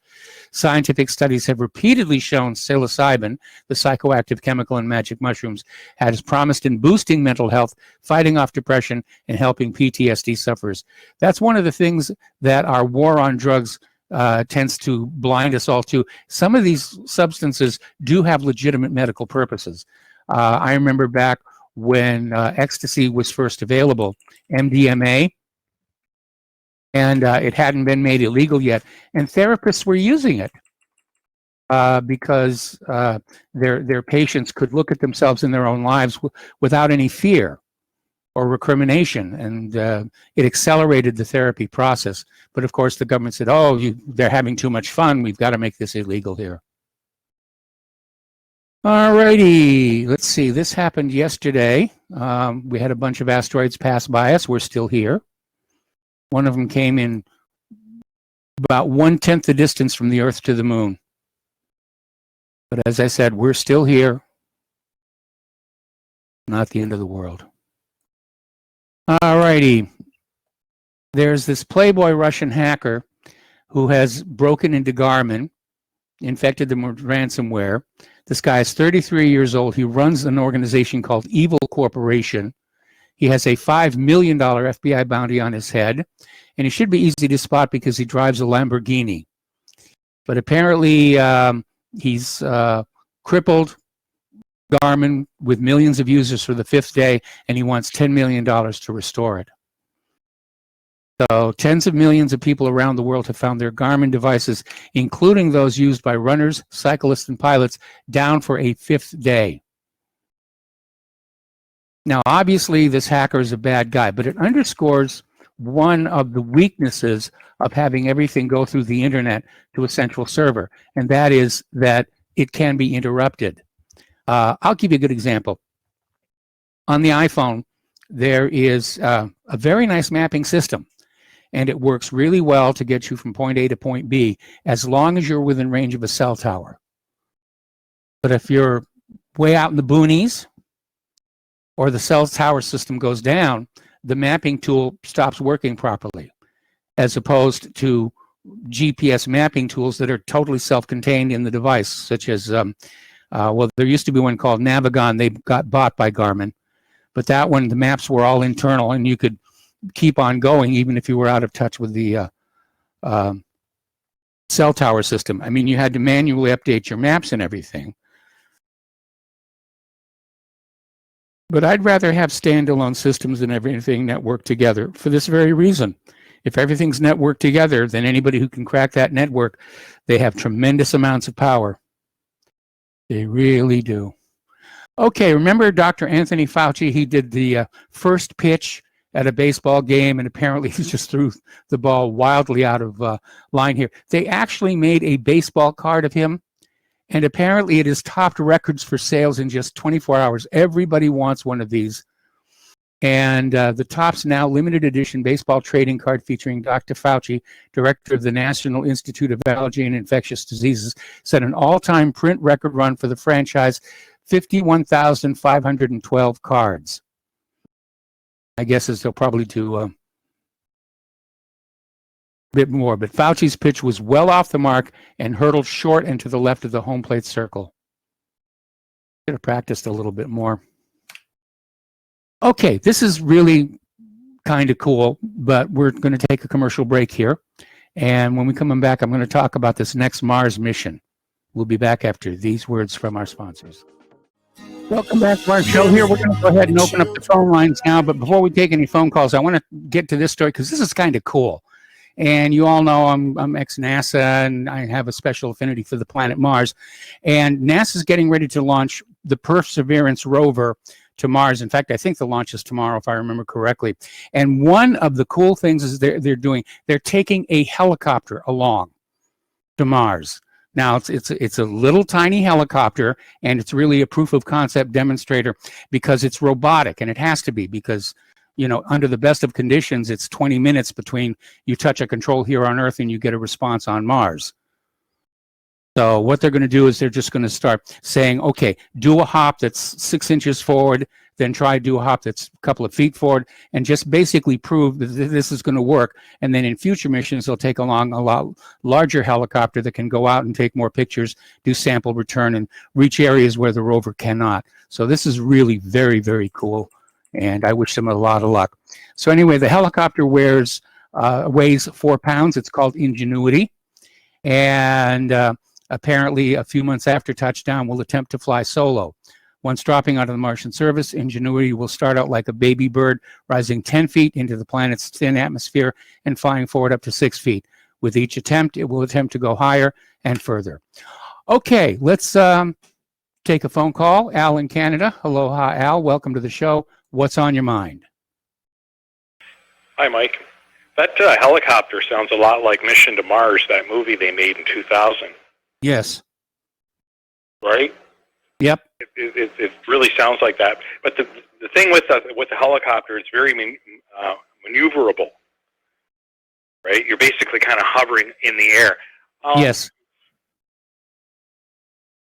Scientific studies have repeatedly shown psilocybin, the psychoactive chemical in magic mushrooms, has promised in boosting mental health, fighting off depression, and helping PTSD sufferers. That's one of the things that our war on drugs tends to blind us all to. Some of these substances do have legitimate medical purposes. I remember back when ecstasy was first available, MDMA, and it hadn't been made illegal yet, and therapists were using it because their patients could look at themselves in their own lives without any fear or recrimination, and it accelerated the therapy process. But of course, the government said, "Oh, they're having too much fun. We've got to make this illegal here." All righty, let's see. This happened yesterday. We had a bunch of asteroids pass by us. We're still here. One of them came in about 1/10 the distance from the Earth to the Moon. But as I said, we're still here. Not the end of the world. All righty. There's this Playboy Russian hacker who has broken into Garmin, infected them with ransomware. This guy is 33 years old. He runs an organization called Evil Corporation. He has a $5 million FBI bounty on his head, and he should be easy to spot because he drives a Lamborghini. But apparently, he's crippled Garmin with millions of users for the 5th day, and he wants $10 million to restore it. So tens of millions of people around the world have found their Garmin devices, including those used by runners, cyclists, and pilots, down for a 5th day. Now, obviously, this hacker is a bad guy, but it underscores one of the weaknesses of having everything go through the internet to a central server, and that is that it can be interrupted. I'll give you a good example. On the iPhone, there is a very nice mapping system, and it works really well to get you from point A to point B as long as you're within range of a cell tower. But if you're way out in the boonies or the cell tower system goes down, the mapping tool stops working properly, as opposed to GPS mapping tools that are totally self-contained in the device, such as, well, there used to be one called Navigon. They got bought by Garmin. But that one, the maps were all internal, and you could keep on going even if you were out of touch with the cell tower system. I mean, you had to manually update your maps and everything. But I'd rather have standalone systems than everything networked together for this very reason. If everything's networked together, then anybody who can crack that network, they have tremendous amounts of power. They really do. Okay, remember Dr. Anthony Fauci? He did the first pitch at a baseball game, and apparently he just threw the ball wildly out of line here. They actually made a baseball card of him, and apparently it has topped records for sales in just 24 hours. Everybody wants one of these. And the Topps Now limited edition baseball trading card featuring Dr. Fauci, director of the National Institute of Allergy and Infectious Diseases, set an all-time print record run for the franchise, 51,512 cards. I guess they'll probably do a bit more, but Fauci's pitch was well off the mark and hurtled short and to the left of the home plate circle. Should have practiced a little bit more. Okay, this is really kind of cool, but we're going to take a commercial break here. And when we come back, I'm going to talk about this next Mars mission. We'll be back after these words from our sponsors. Welcome back to our show here. We're going to go ahead and open up the phone lines now. But before we take any phone calls, I want to get to this story because this is kind of cool. And you all know I'm ex-NASA, and I have a special affinity for the planet Mars. And NASA's getting ready to launch the Perseverance rover to Mars. In fact, I think the launch is tomorrow, if I remember correctly. And one of the cool things is they're taking a helicopter along to Mars. Now, it's a little tiny helicopter, and it's really a proof of concept demonstrator because it's robotic, and it has to be because, you know, under the best of conditions, it's 20 minutes between you touch a control here on Earth and you get a response on Mars. So what they're going to do is they're just going to start saying, okay, do a hop that's 6 inches forward, then try to do a hop that's a couple of feet forward, and just basically prove that this is going to work. And then in future missions, they'll take along a lot larger helicopter that can go out and take more pictures, do sample return, and reach areas where the rover cannot. So this is really very, very cool, and I wish them a lot of luck. So anyway, the helicopter weighs 4 pounds. It's called Ingenuity. And apparently, a few months after touchdown, will attempt to fly solo. Once dropping out of the Martian surface, Ingenuity will start out like a baby bird, rising 10 feet into the planet's thin atmosphere and flying forward up to 6 feet. With each attempt, it will attempt to go higher and further. Okay, let's take a phone call. Al in Canada. Aloha, Al. Welcome to the show. What's on your mind? Hi, Mike. That helicopter sounds a lot like Mission to Mars, that movie they made in 2000. Yes. Right? Yep. It really sounds like that. But the thing with the helicopter, it's very maneuverable. Right? You're basically kind of hovering in the air. Yes.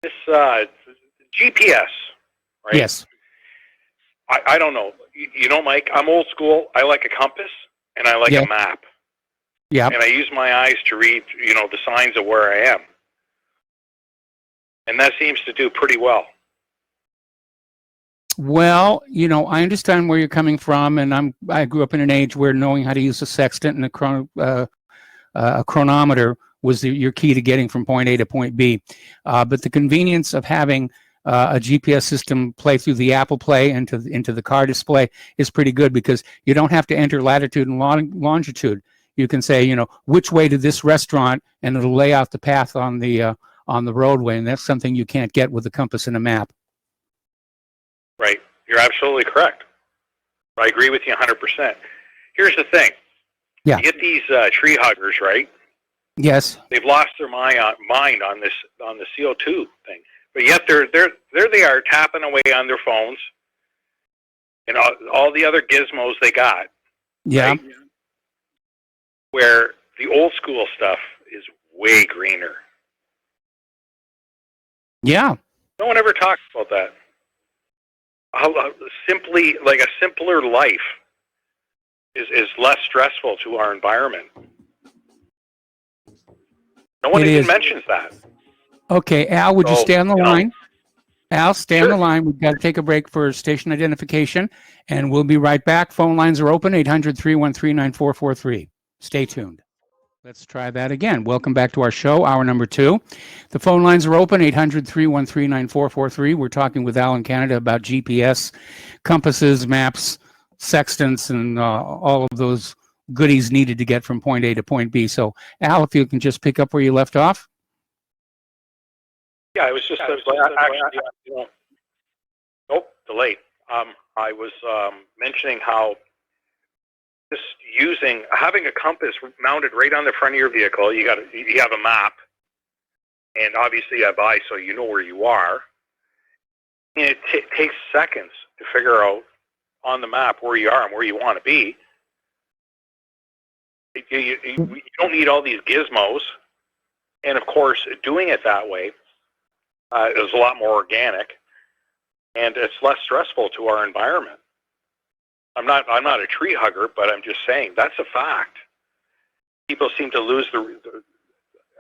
This GPS, right? Yes. I don't know. You know, Mike, I'm old school. I like a compass and I like a map. Yeah. And I use my eyes to read, you know, the signs of where I am. And that seems to do pretty well. Well, I understand where you're coming from, and I grew up in an age where knowing how to use a sextant and a chronometer was your key to getting from point A to point B. But the convenience of having a GPS system play through the Apple Play into the car display is pretty good, because you don't have to enter latitude and longitude. You can say, which way to this restaurant, and it'll lay out the path on the roadway, and that's something you can't get with a compass and a map. Right. You're absolutely correct. I agree with you 100%. Here's the thing. Yeah. You get these tree huggers, right? Yes. They've lost their mind on the CO2 thing, but yet there they are tapping away on their phones and all the other gizmos they got. Yeah. Right? Where the old school stuff is way greener. Yeah. No one ever talks about that. How simply, like a simpler life is less stressful to our environment. No one even mentions that. Okay, Al, would you stay on the line? Al, stay Sure. on the line. We've got to take a break for station identification, and we'll be right back. Phone lines are open, 800-313-9443. Stay tuned. Let's try that again. Welcome back to our show, hour number 2. The phone lines are open, 800-313-9443. We're talking with Al in Canada about GPS, compasses, maps, sextants, and all of those goodies needed to get from point A to point B. So, Al, if you can just pick up where you left off. Yeah, it was just delayed. I was mentioning how just having a compass mounted right on the front of your vehicle. You have a map, and obviously you have eyes, so you know where you are. And it takes seconds to figure out on the map where you are and where you want to be. You don't need all these gizmos, and of course, doing it that way is a lot more organic, and it's less stressful to our environment. I'm not a tree hugger, but I'm just saying that's a fact. People seem to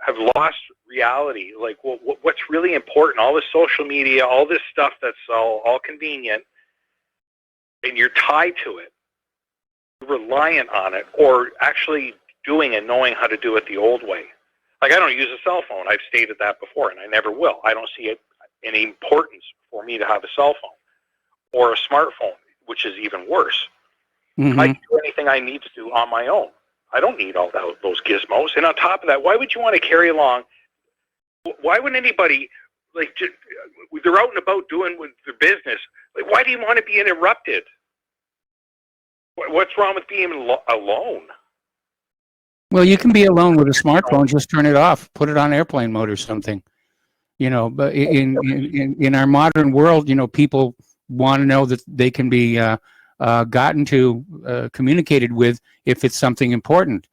have lost reality. Like, what's really important? All this social media, all this stuff that's all convenient, and you're tied to it, you're reliant on it, or actually doing and knowing how to do it the old way. Like, I don't use a cell phone. I've stated that before, and I never will. I don't see it any importance for me to have a cell phone or a smartphone, which is even worse. Mm-hmm. I can do anything I need to do on my own. I don't need all those gizmos. And on top of that, why would you want to carry along? Why would anybody, like, they're out and about doing their business. Like, why do you want to be interrupted? What's wrong with being alone? Well, you can be alone with a smartphone. Just turn it off. Put it on airplane mode or something. But in our modern world, people want to know that they can be gotten to, communicated with if it's something important.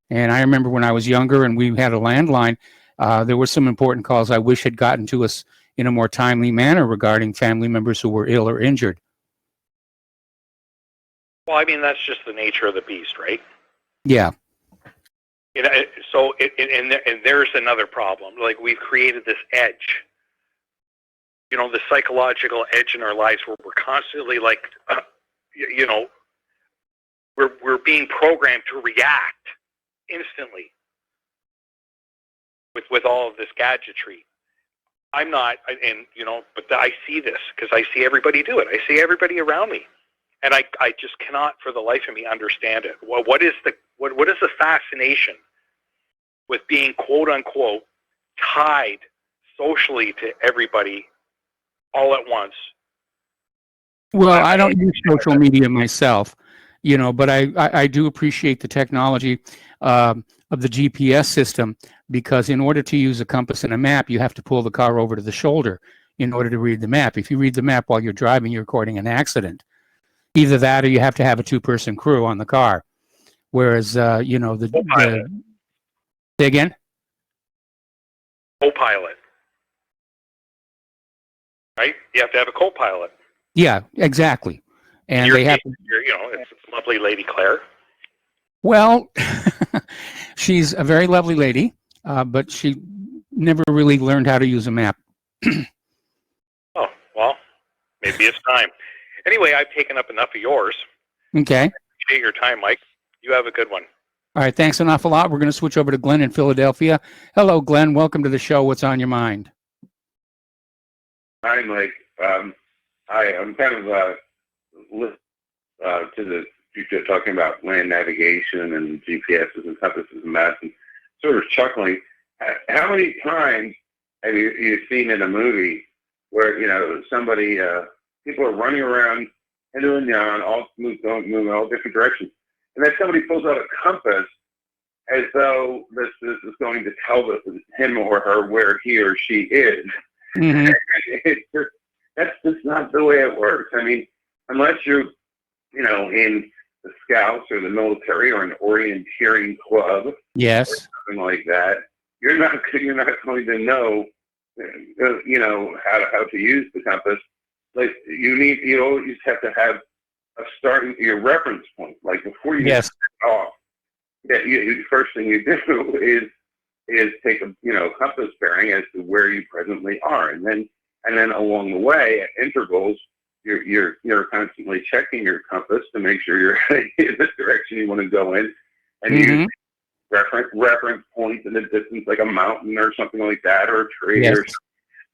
And I remember when I was younger and we had a landline, there were some important calls I wish had gotten to us in a more timely manner regarding family members who were ill or injured. Well, I mean, that's just the nature of the beast, right? Yeah. So there's another problem. Like, we've created this edge, the psychological edge in our lives where we're constantly like, we're being programmed to react instantly with all of this gadgetry. I'm not, but I see this because I see everybody do it. I see everybody around me, and I just cannot for the life of me understand it. Well, what is the fascination with being, quote unquote, tied socially to everybody all at once? Well, I don't use social media myself, but I do appreciate the technology of the GPS system, because in order to use a compass and a map, you have to pull the car over to the shoulder in order to read the map. If you read the map while you're driving, you're recording an accident. Either that, or you have to have a 2-person crew on the car. Whereas, say again? Co-pilot. Right? You have to have a co-pilot. Yeah, exactly. And they have, it's lovely Lady Claire. Well, she's a very lovely lady, but she never really learned how to use a map. Oh, well, Maybe it's time. Anyway, I've taken up enough of yours. Okay. Appreciate your time, Mike. You have a good one. All right. Thanks an awful lot. We're going to switch over to Glenn in Philadelphia. Hello, Glenn. Welcome to the show. What's on your mind? Hi, Mike. Hi, I'm kind of talking about land navigation and GPSs and compasses and maps, and sort of chuckling. How many times have you seen in a movie where somebody people are running around and doing all moving in all different directions, and then somebody pulls out a compass as though this is going to tell him or her where he or she is. Mm-hmm. That's just not the way it works. I mean, unless you're, in the Scouts or the military or an orienteering club, yes, or something like that, you're not going to know, how to use the compass. Like you always have to have a starting your reference point. Like before you yes. set off, the first thing you do is take a compass bearing as to where you presently are, and then along the way at intervals you're constantly checking your compass to make sure you're in the direction you want to go in, and Mm-hmm. you reference points in the distance like a mountain or something like that, or a tree. Yes.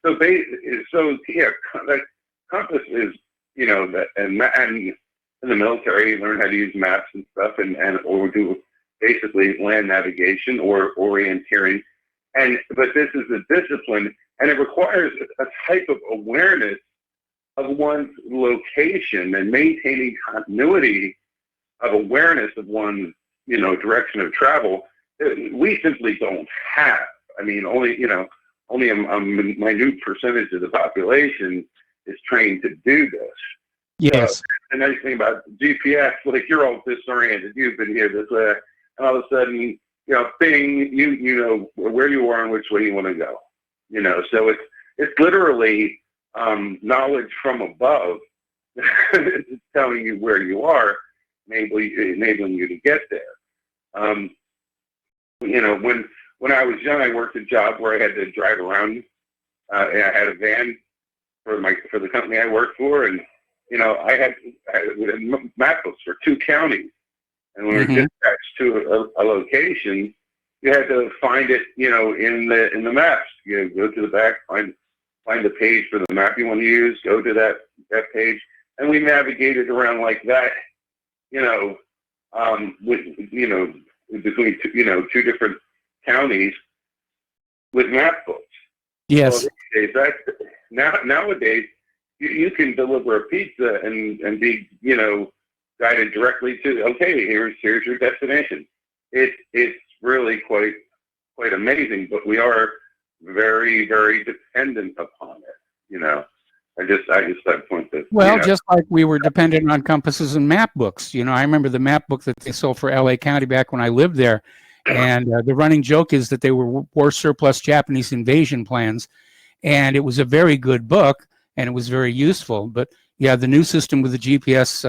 Or that compass is that and in the military you learn how to use maps and stuff or do basically land navigation or orienteering, but this is a discipline, and it requires a type of awareness of one's location and maintaining continuity of awareness of one's direction of travel. We simply don't have. I mean, only a minute percentage of the population is trained to do this. Yes. The nice thing about GPS, like you're all disoriented, you've been here this way, and all of a sudden, bing, you know where you are and which way you want to go. So it's literally knowledge from above telling you where you are, enabling you to get there. When I was young, I worked a job where I had to drive around. I had a van for the company I worked for, and I had map books for 2 counties. And when we were dispatched to a location, you had to find it, in the maps. You go to the back, find the page for the map you want to use, go to that page, and we navigated around like that, between 2 different counties with map books. Yes. Well, nowadays, you can deliver a pizza and be, guided directly to, okay, here's your destination. It's really quite amazing, but we are very, very dependent upon it. I just that point that. Well, just like we were dependent on compasses and map books. I remember the map book that they sold for LA County back when I lived there. And the running joke is that they were war surplus Japanese invasion plans. And it was a very good book, and it was very useful. But yeah, the new system with the GPS,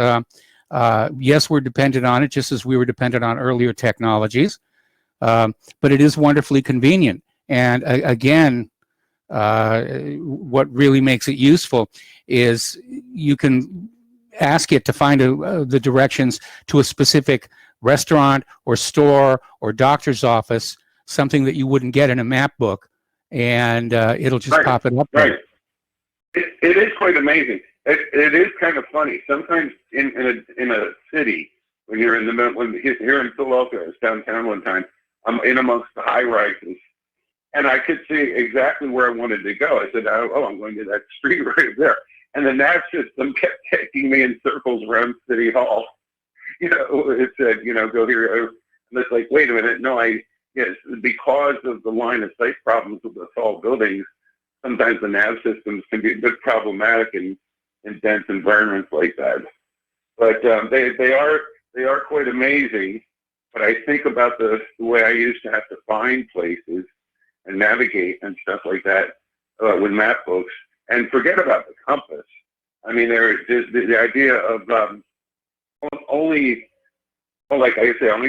yes, we're dependent on it, just as we were dependent on earlier technologies. But it is wonderfully convenient. And again, what really makes it useful is you can ask it to find the directions to a specific restaurant or store or doctor's office, something that you wouldn't get in a map book, and it'll just pop it up there. Right. It is quite amazing. It is kind of funny. Sometimes in a city, when you're in the middle, here in Philadelphia, I was downtown one time, I'm in amongst the high rises, and I could see exactly where I wanted to go. I said, oh, I'm going to that street right there. And the nav system kept taking me in circles around City Hall. It said, go here. And it's like, wait a minute. No, yes, because of the line of sight problems with the tall buildings, sometimes the nav systems can be a bit problematic in dense environments like that. But they are quite amazing. But I think about the way I used to have to find places and navigate and stuff like that with map books, and forget about the compass. I mean, there's the idea of only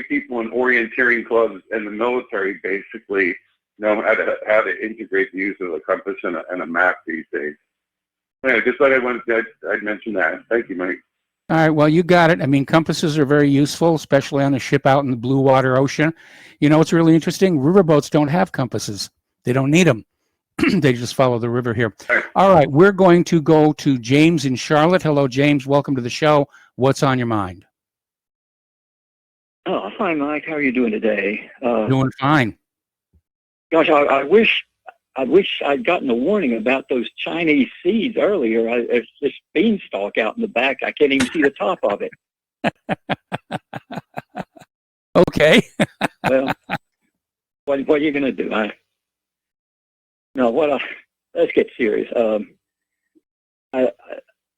people in orienteering clubs and the military basically know how to integrate the use of a compass and a map these days. Yeah, just thought I'd mention that. Thank you, Mike. All right, well, you got it. I mean, compasses are very useful, especially on a ship out in the blue water ocean. You know what's really interesting? Riverboats don't have compasses. They don't need them. They just follow the river here. All right, we're going to go to James in Charlotte. Hello, James. Welcome to the show. What's on your mind? Oh, hi, Mike. How are you doing today? Doing fine. Gosh, I wish I'd gotten a warning about those Chinese seeds earlier. There's this beanstalk out in the back. I can't even see the top of it. Okay. Well, what are you going to do? Let's get serious.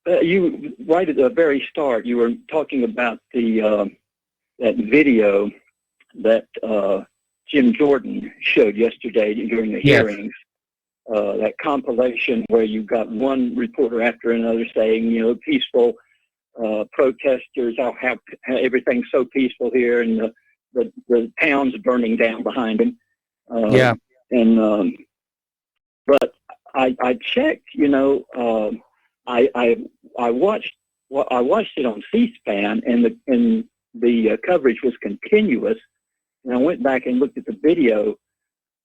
You right at the very start, you were talking about the that video that Jim Jordan showed yesterday during the hearings. That compilation where you got one reporter after another saying, peaceful protesters, how everything's so peaceful here, and the town's burning down behind them. But I checked, I watched it on C-SPAN, and the coverage was continuous. And I went back and looked at the video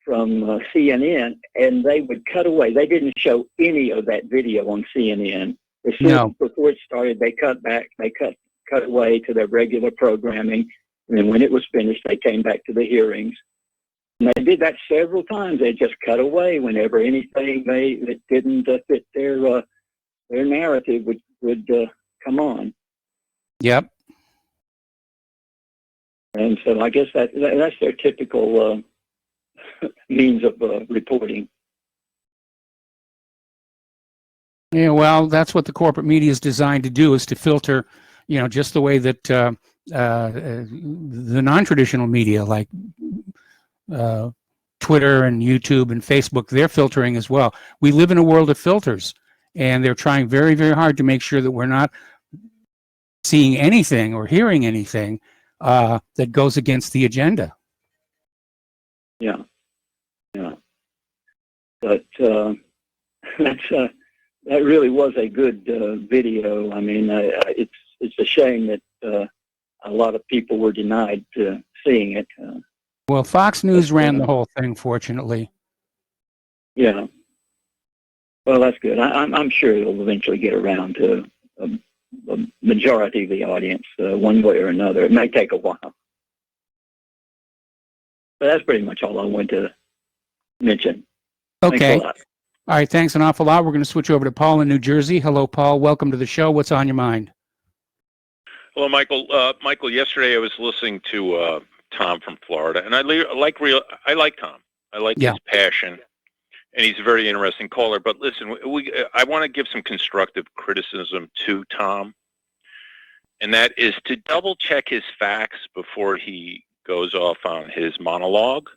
from CNN, and they would cut away. They didn't show any of that video on CNN. As soon as before it started, they cut back. They cut away to their regular programming, and then when it was finished, they came back to the hearings. And they did that several times. They just cut away whenever anything that didn't fit their narrative would come on. Yep. And so I guess that's their typical means of reporting. Yeah, well, that's what the corporate media is designed to do, is to filter, just the way that the non-traditional media, like Twitter and YouTube and Facebook, they're filtering as well. We live in a world of filters, and they're trying very, very hard to make sure that we're not seeing anything or hearing anything that goes against the agenda. Yeah. But that really was a good video. I mean, it's a shame that a lot of people were denied seeing it. Well, Fox News ran the whole thing, fortunately. Yeah. Well, that's good. I'm sure it'll eventually get around to a majority of the audience, one way or another. It may take a while. But that's pretty much all I wanted to mention. Okay. Thanks a lot. All right, thanks an awful lot. We're going to switch over to Paul in New Jersey. Hello, Paul. Welcome to the show. What's on your mind? Hello, Michael. Michael, yesterday I was listening to Tom from Florida, and I like Tom. I like his passion, and he's a very interesting caller. But listen, I want to give some constructive criticism to Tom, and that is to double check his facts before he goes off on his monologue.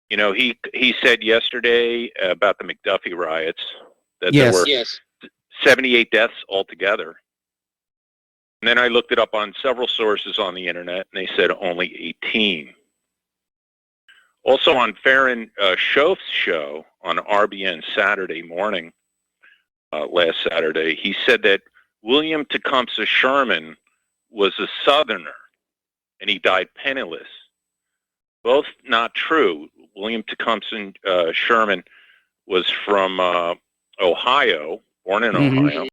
He said yesterday about the McDuffie riots that there were 78 deaths altogether. And then I looked it up on several sources on the internet, and they said only 18. Also on Farron Schoaf's show on RBN Saturday morning, last Saturday, he said that William Tecumseh Sherman was a Southerner, and he died penniless. Both not true. William Tecumseh Sherman was from Ohio, born in Ohio.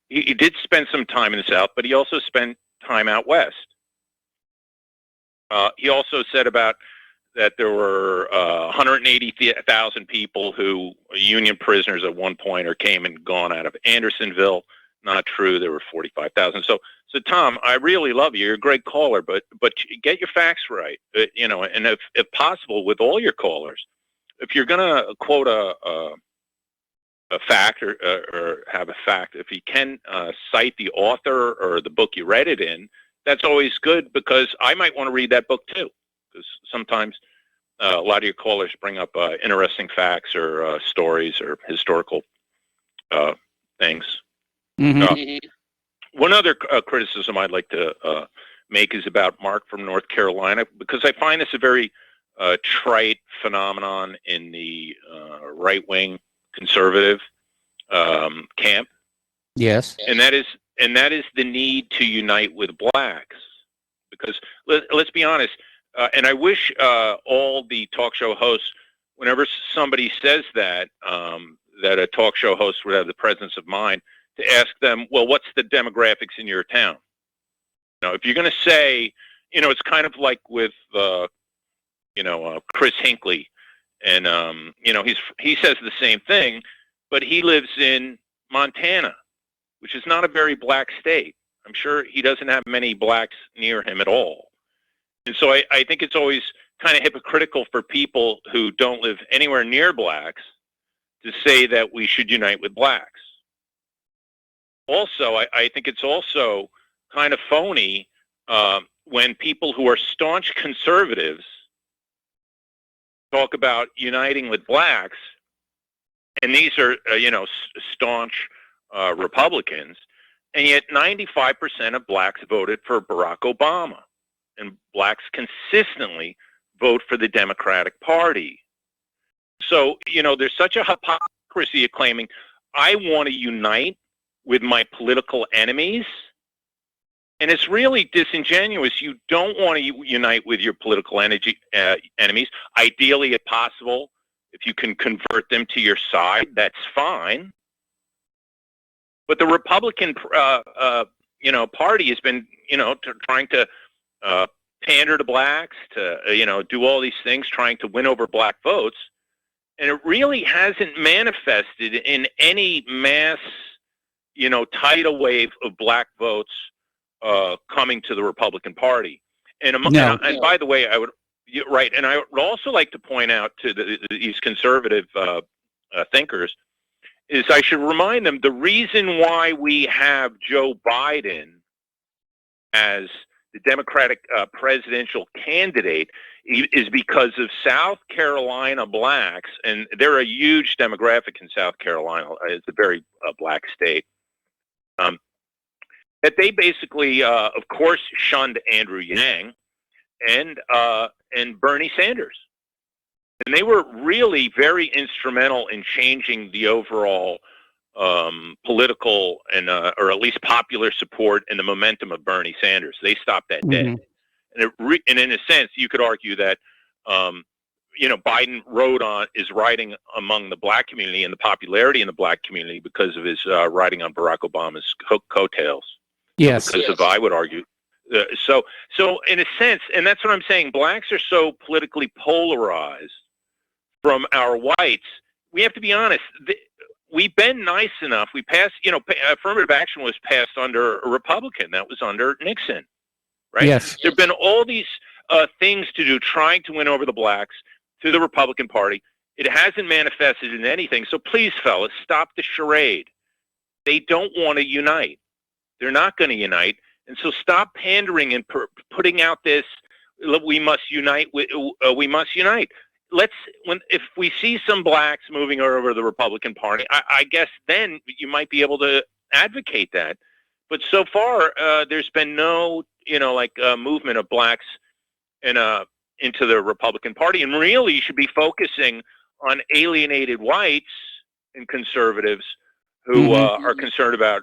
He did spend some time in the South, but he also spent time out West. He also said about that there were 180,000 people who were Union prisoners at one point or came and gone out of Andersonville. Not true. There were 45,000. So Tom, I really love you. You're a great caller, but get your facts right. And if possible, with all your callers, if you're going to quote a fact or have a fact, if you can cite the author or the book you read it in, that's always good, because I might want to read that book too. Because sometimes a lot of your callers bring up interesting facts or stories or historical things. One other criticism I'd like to make is about Mark from North Carolina, because I find this a very trite phenomenon in the right-wing conservative camp, Yes. and that is the need to unite with blacks. Because let's be honest, and I wish all the talk show hosts, whenever somebody says that, that a talk show host would have the presence of mind to ask them, well, what's the demographics in your town? If you're going to say, it's kind of like with, Chris Hinckley, and he says the same thing, but he lives in Montana, which is not a very black state. I'm sure he doesn't have many blacks near him at all. And so I think it's always kind of hypocritical for people who don't live anywhere near blacks to say that we should unite with blacks. Also, I think it's also kind of phony when people who are staunch conservatives talk about uniting with blacks, and these are, staunch Republicans, and yet 95% of blacks voted for Barack Obama, and blacks consistently vote for the Democratic Party. So, there's such a hypocrisy of claiming, I want to unite with my political enemies, and it's really disingenuous. You don't want to unite with your political enemies. Ideally, if possible, if you can convert them to your side, that's fine. But the Republican, party has been, trying to pander to blacks, to, do all these things, trying to win over black votes, and it really hasn't manifested in any mass, tidal wave of black votes coming to the Republican Party. And by the way, right, and I would also like to point out to these conservative thinkers is I should remind them the reason why we have Joe Biden as the Democratic presidential candidate is because of South Carolina blacks, and they're a huge demographic in South Carolina. It's a very black state. That they basically, of course, shunned Andrew Yang and Bernie Sanders. And they were really very instrumental in changing the overall political and, or at least popular support and the momentum of Bernie Sanders. They stopped that dead. And, and in a sense, you could argue that, Biden is riding among the black community and the popularity in the black community because of his riding on Barack Obama's coattails. Yes. Because of, I would argue. So in a sense, and that's what I'm saying, blacks are so politically polarized from our whites. We have to be honest. We've been nice enough. We passed, affirmative action was passed under a Republican. That was under Nixon, right? Yes. There have been all these things to do trying to win over the blacks to the Republican Party. It hasn't manifested in anything. So please, fellas, stop the charade. They don't want to unite. They're not going to unite. And so stop pandering and putting out this, we must unite. We must unite. If we see some blacks moving over to the Republican Party, I guess then you might be able to advocate that. But so far, there's been no, movement of blacks into the Republican Party. And really, you should be focusing on alienated whites and conservatives who are concerned about,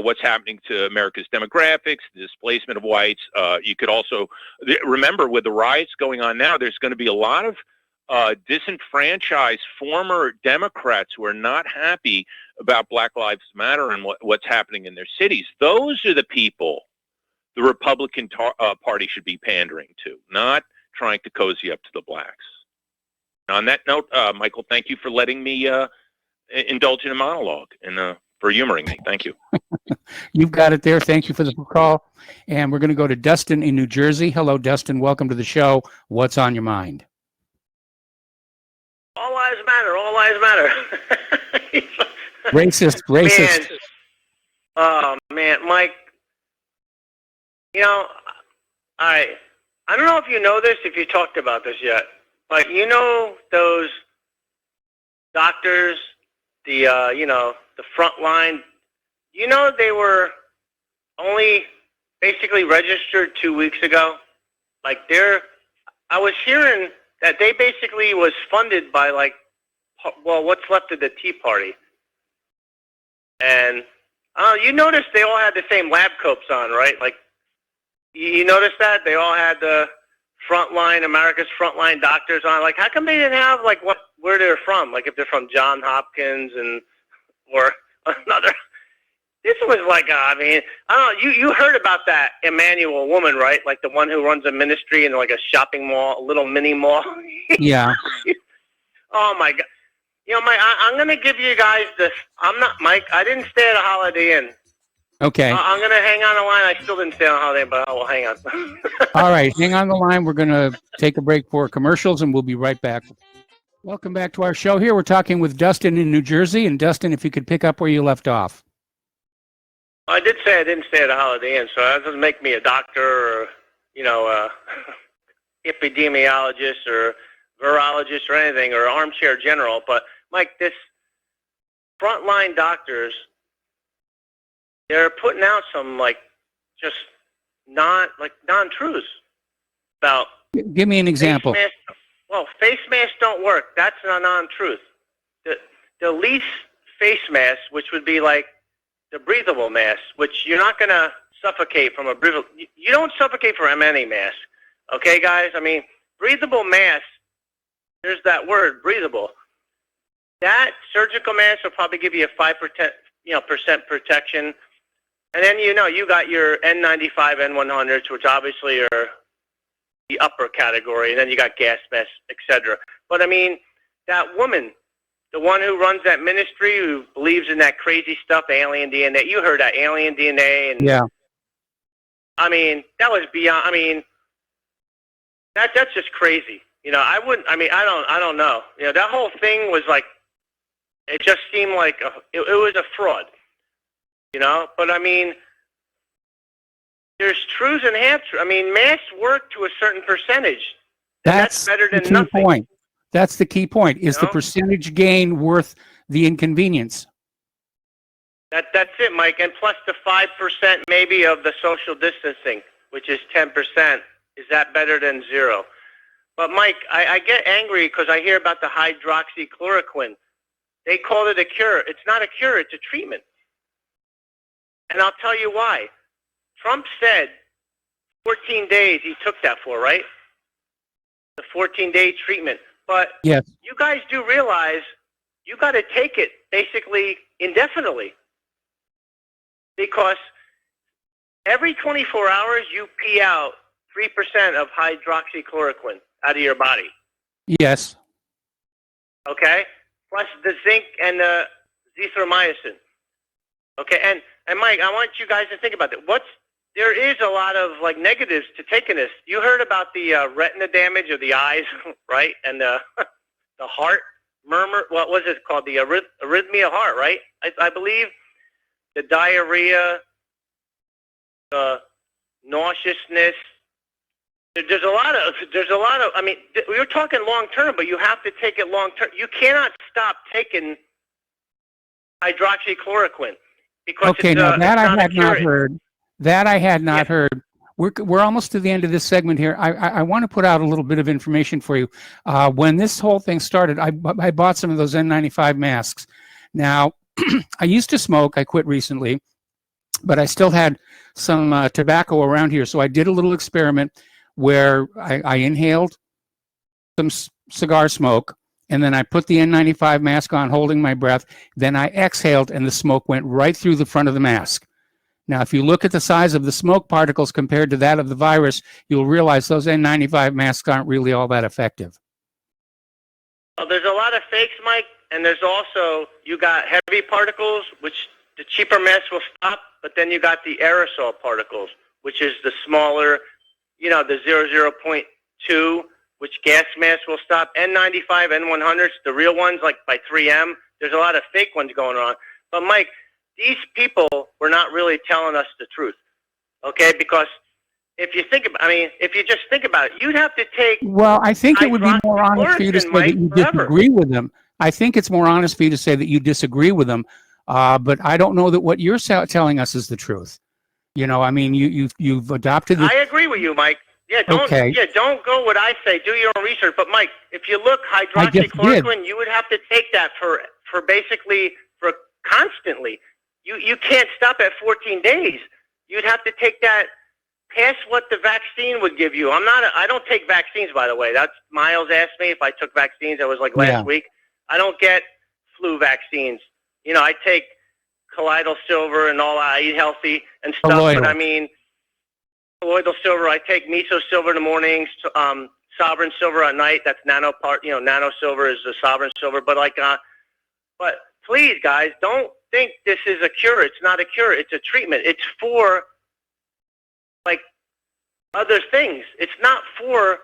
what's happening to America's demographics, the displacement of whites. You could also remember with the riots going on now, there's going to be a lot of disenfranchised former Democrats who are not happy about Black Lives Matter and what's happening in their cities. Those are the people the Republican Party should be pandering to, not trying to cozy up to the blacks. On that note, Michael, thank you for letting me indulge in a monologue and for humoring me. Thank you. You've got it there. Thank you for the call. And we're going to go to Dustin in New Jersey. Hello, Dustin. Welcome to the show. What's on your mind? All lives matter. All lives matter. Racist. Man. Oh, man. Mike, I don't know if you know this, if you talked about this yet, but those doctors, the front line, they were only basically registered 2 weeks ago. I was hearing that they basically was funded by what's left of the Tea Party. And you noticed they all had the same lab coats on, right? Like, you noticed that? They all had the America's frontline doctors on. Like, how come they didn't have, like, where they're from? Like, if they're from Johns Hopkins or another. This was like, I don't know, you heard about that Emmanuel woman, right? Like the one who runs a ministry in like a shopping mall, a little mini mall. Yeah. Oh, my God. You know, Mike, I'm going to give you guys this. I'm not, Mike, I didn't stay at a Holiday Inn. Okay. I'm going to hang on the line. I still didn't stay on a Holiday Inn, but I will hang on. All right. Hang on the line. We're going to take a break for commercials, and we'll be right back. Welcome back to our show here. We're talking with Dustin in New Jersey. And Dustin, if you could pick up where you left off. I did say I didn't stay at a Holiday Inn, so that doesn't make me a doctor or, epidemiologist or virologist or anything, or armchair general. But, Mike, this frontline doctors, they're putting out some, just non-truths about... Give me an example. Face masks don't work. That's a non-truth. The least face mask, which would be like the breathable mask, which you're not going to suffocate from a breathable... You don't suffocate from any mask. Okay, guys? I mean, breathable mask, there's that word, breathable. That surgical mask will probably give you a 5% protection. And then, you got your N95, N100s, which obviously are the upper category. And then you got gas masks, etc. But, I mean, that woman, the one who runs that ministry, who believes in that crazy stuff, alien DNA. You heard that, alien DNA. And, yeah. I mean, that was beyond, that's just crazy. I don't know. That whole thing was like, it just seemed like it was a fraud. But there's truths and half-truths. Masks work to a certain percentage. That's better than nothing. Point. That's the key point. Is the percentage gain worth the inconvenience? That's it, Mike. And plus the 5% maybe of the social distancing, which is 10%. Is that better than zero? But, Mike, I get angry because I hear about the hydroxychloroquine. They call it a cure. It's not a cure. It's a treatment. And I'll tell you why. Trump said 14 days he took that for, right? The 14-day treatment. But yes, you guys do realize you got to take it basically indefinitely. Because every 24 hours you pee out 3% of hydroxychloroquine out of your body. Yes. Okay? Plus the zinc and the zithromycin. Okay? And Mike, I want you guys to think about that. There is a lot of negatives to taking this. You heard about the retina damage of the eyes, right? And the heart murmur. What was it called? The arrhythmia of heart, right? I believe the diarrhea, the nauseousness. There's a lot of. We're talking long term, but you have to take it long term. You cannot stop taking hydroxychloroquine because okay. Now that I had not heard. That I had not heard. We're almost to the end of this segment here. I want to put out a little bit of information for you. When this whole thing started, I bought some of those N95 masks. Now, I used to smoke. I quit recently, but I still had some tobacco around here. So I did a little experiment where I inhaled some cigar smoke, and then I put the N95 mask on, holding my breath. Then I exhaled, and the smoke went right through the front of the mask. Now, if you look at the size of the smoke particles compared to that of the virus, you'll realize those N95 masks aren't really all that effective. Well, there's a lot of fakes, Mike, and there's also, you got heavy particles, which the cheaper masks will stop, but then you got the aerosol particles, which is the smaller, the 0.2, which gas masks will stop. N95, N100s, the real ones, like by 3M, there's a lot of fake ones going on. But, Mike, these people were not really telling us the truth, okay? Because if you just think about it, you'd have to take... Well, I think it would be more honest for you to say that you disagree with them. I think it's more honest for you to say that you disagree with them, but I don't know that what you're telling us is the truth. You've adopted... I agree with you, Mike. Yeah, don't go what I say. Do your own research. But, Mike, if you look, hydroxychloroquine, you would have to take that for basically, for constantly. You can't stop at 14 days. You'd have to take that past what the vaccine would give you. I don't take vaccines, by the way. That's Miles asked me if I took vaccines. That was like last week. I don't get flu vaccines. You know, I take colloidal silver and all. I eat healthy and stuff. Colloidal. But I mean, colloidal silver. I take meso silver in the mornings. Sovereign silver at night. That's nano silver is the sovereign silver. But but please, guys, don't think this is a cure. It's not a cure. It's a treatment. It's for like other things. It's not for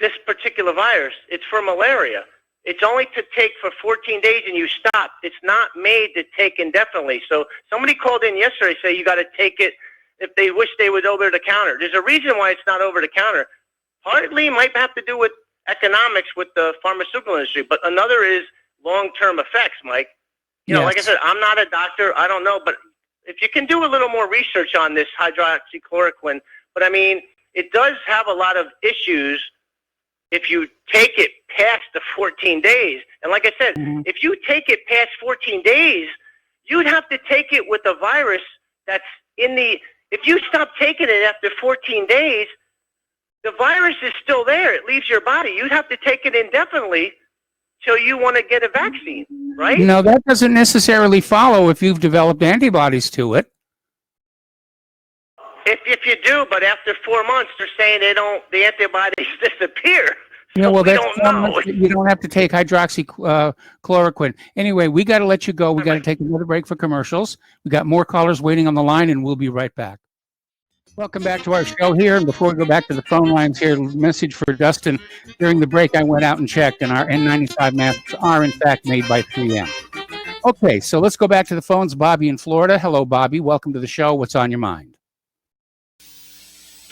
this particular virus. It's for malaria. It's only to take for 14 days and you stop. It's not made to take indefinitely. So somebody called in yesterday say you got to take it if they wish they was over the counter. There's a reason why it's not over the counter. Partly might have to do with economics with the pharmaceutical industry, but another is long-term effects, Mike. You know, like I said, I'm not a doctor. I don't know, but if you can do a little more research on this hydroxychloroquine, but I mean, it does have a lot of issues if you take it past the 14 days. And like I said, if you take it past 14 days, you'd have to take it with a virus that's if you stop taking it after 14 days, the virus is still there. It leaves your body. You'd have to take it indefinitely till you want to get a vaccine, right? No, that doesn't necessarily follow if you've developed antibodies to it. If you do, but after 4 months, they're saying the antibodies disappear. Yeah, So well, we don't know. You don't have to take hydroxychloroquine. Anyway, we got to let you go. We got to take another break for commercials. We got more callers waiting on the line, and we'll be right back. Welcome back to our show here. And before we go back to the phone lines here, message for Dustin. During the break, I went out and checked, and our N95 masks are, in fact, made by 3M. Okay, so let's go back to the phones. Bobby in Florida. Hello, Bobby. Welcome to the show. What's on your mind?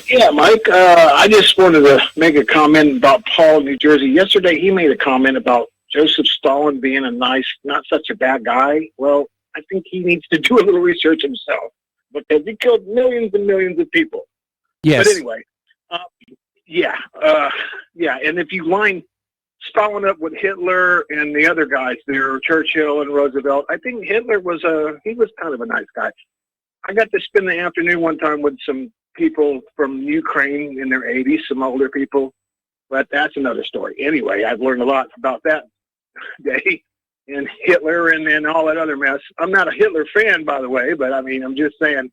Yeah, Mike, I just wanted to make a comment about Paul in New Jersey. Yesterday, he made a comment about Joseph Stalin being a nice, not such a bad guy. Well, I think he needs to do a little research himself because he killed millions and millions of people. Yes. But anyway, and if you line Stalin up with Hitler and the other guys there, Churchill and Roosevelt, I think Hitler was kind of a nice guy. I got to spend the afternoon one time with some people from Ukraine in their 80s, some older people, but that's another story. Anyway, I've learned a lot about that day and Hitler and all that other mess. I'm not a Hitler fan, by the way, but I mean, I'm just saying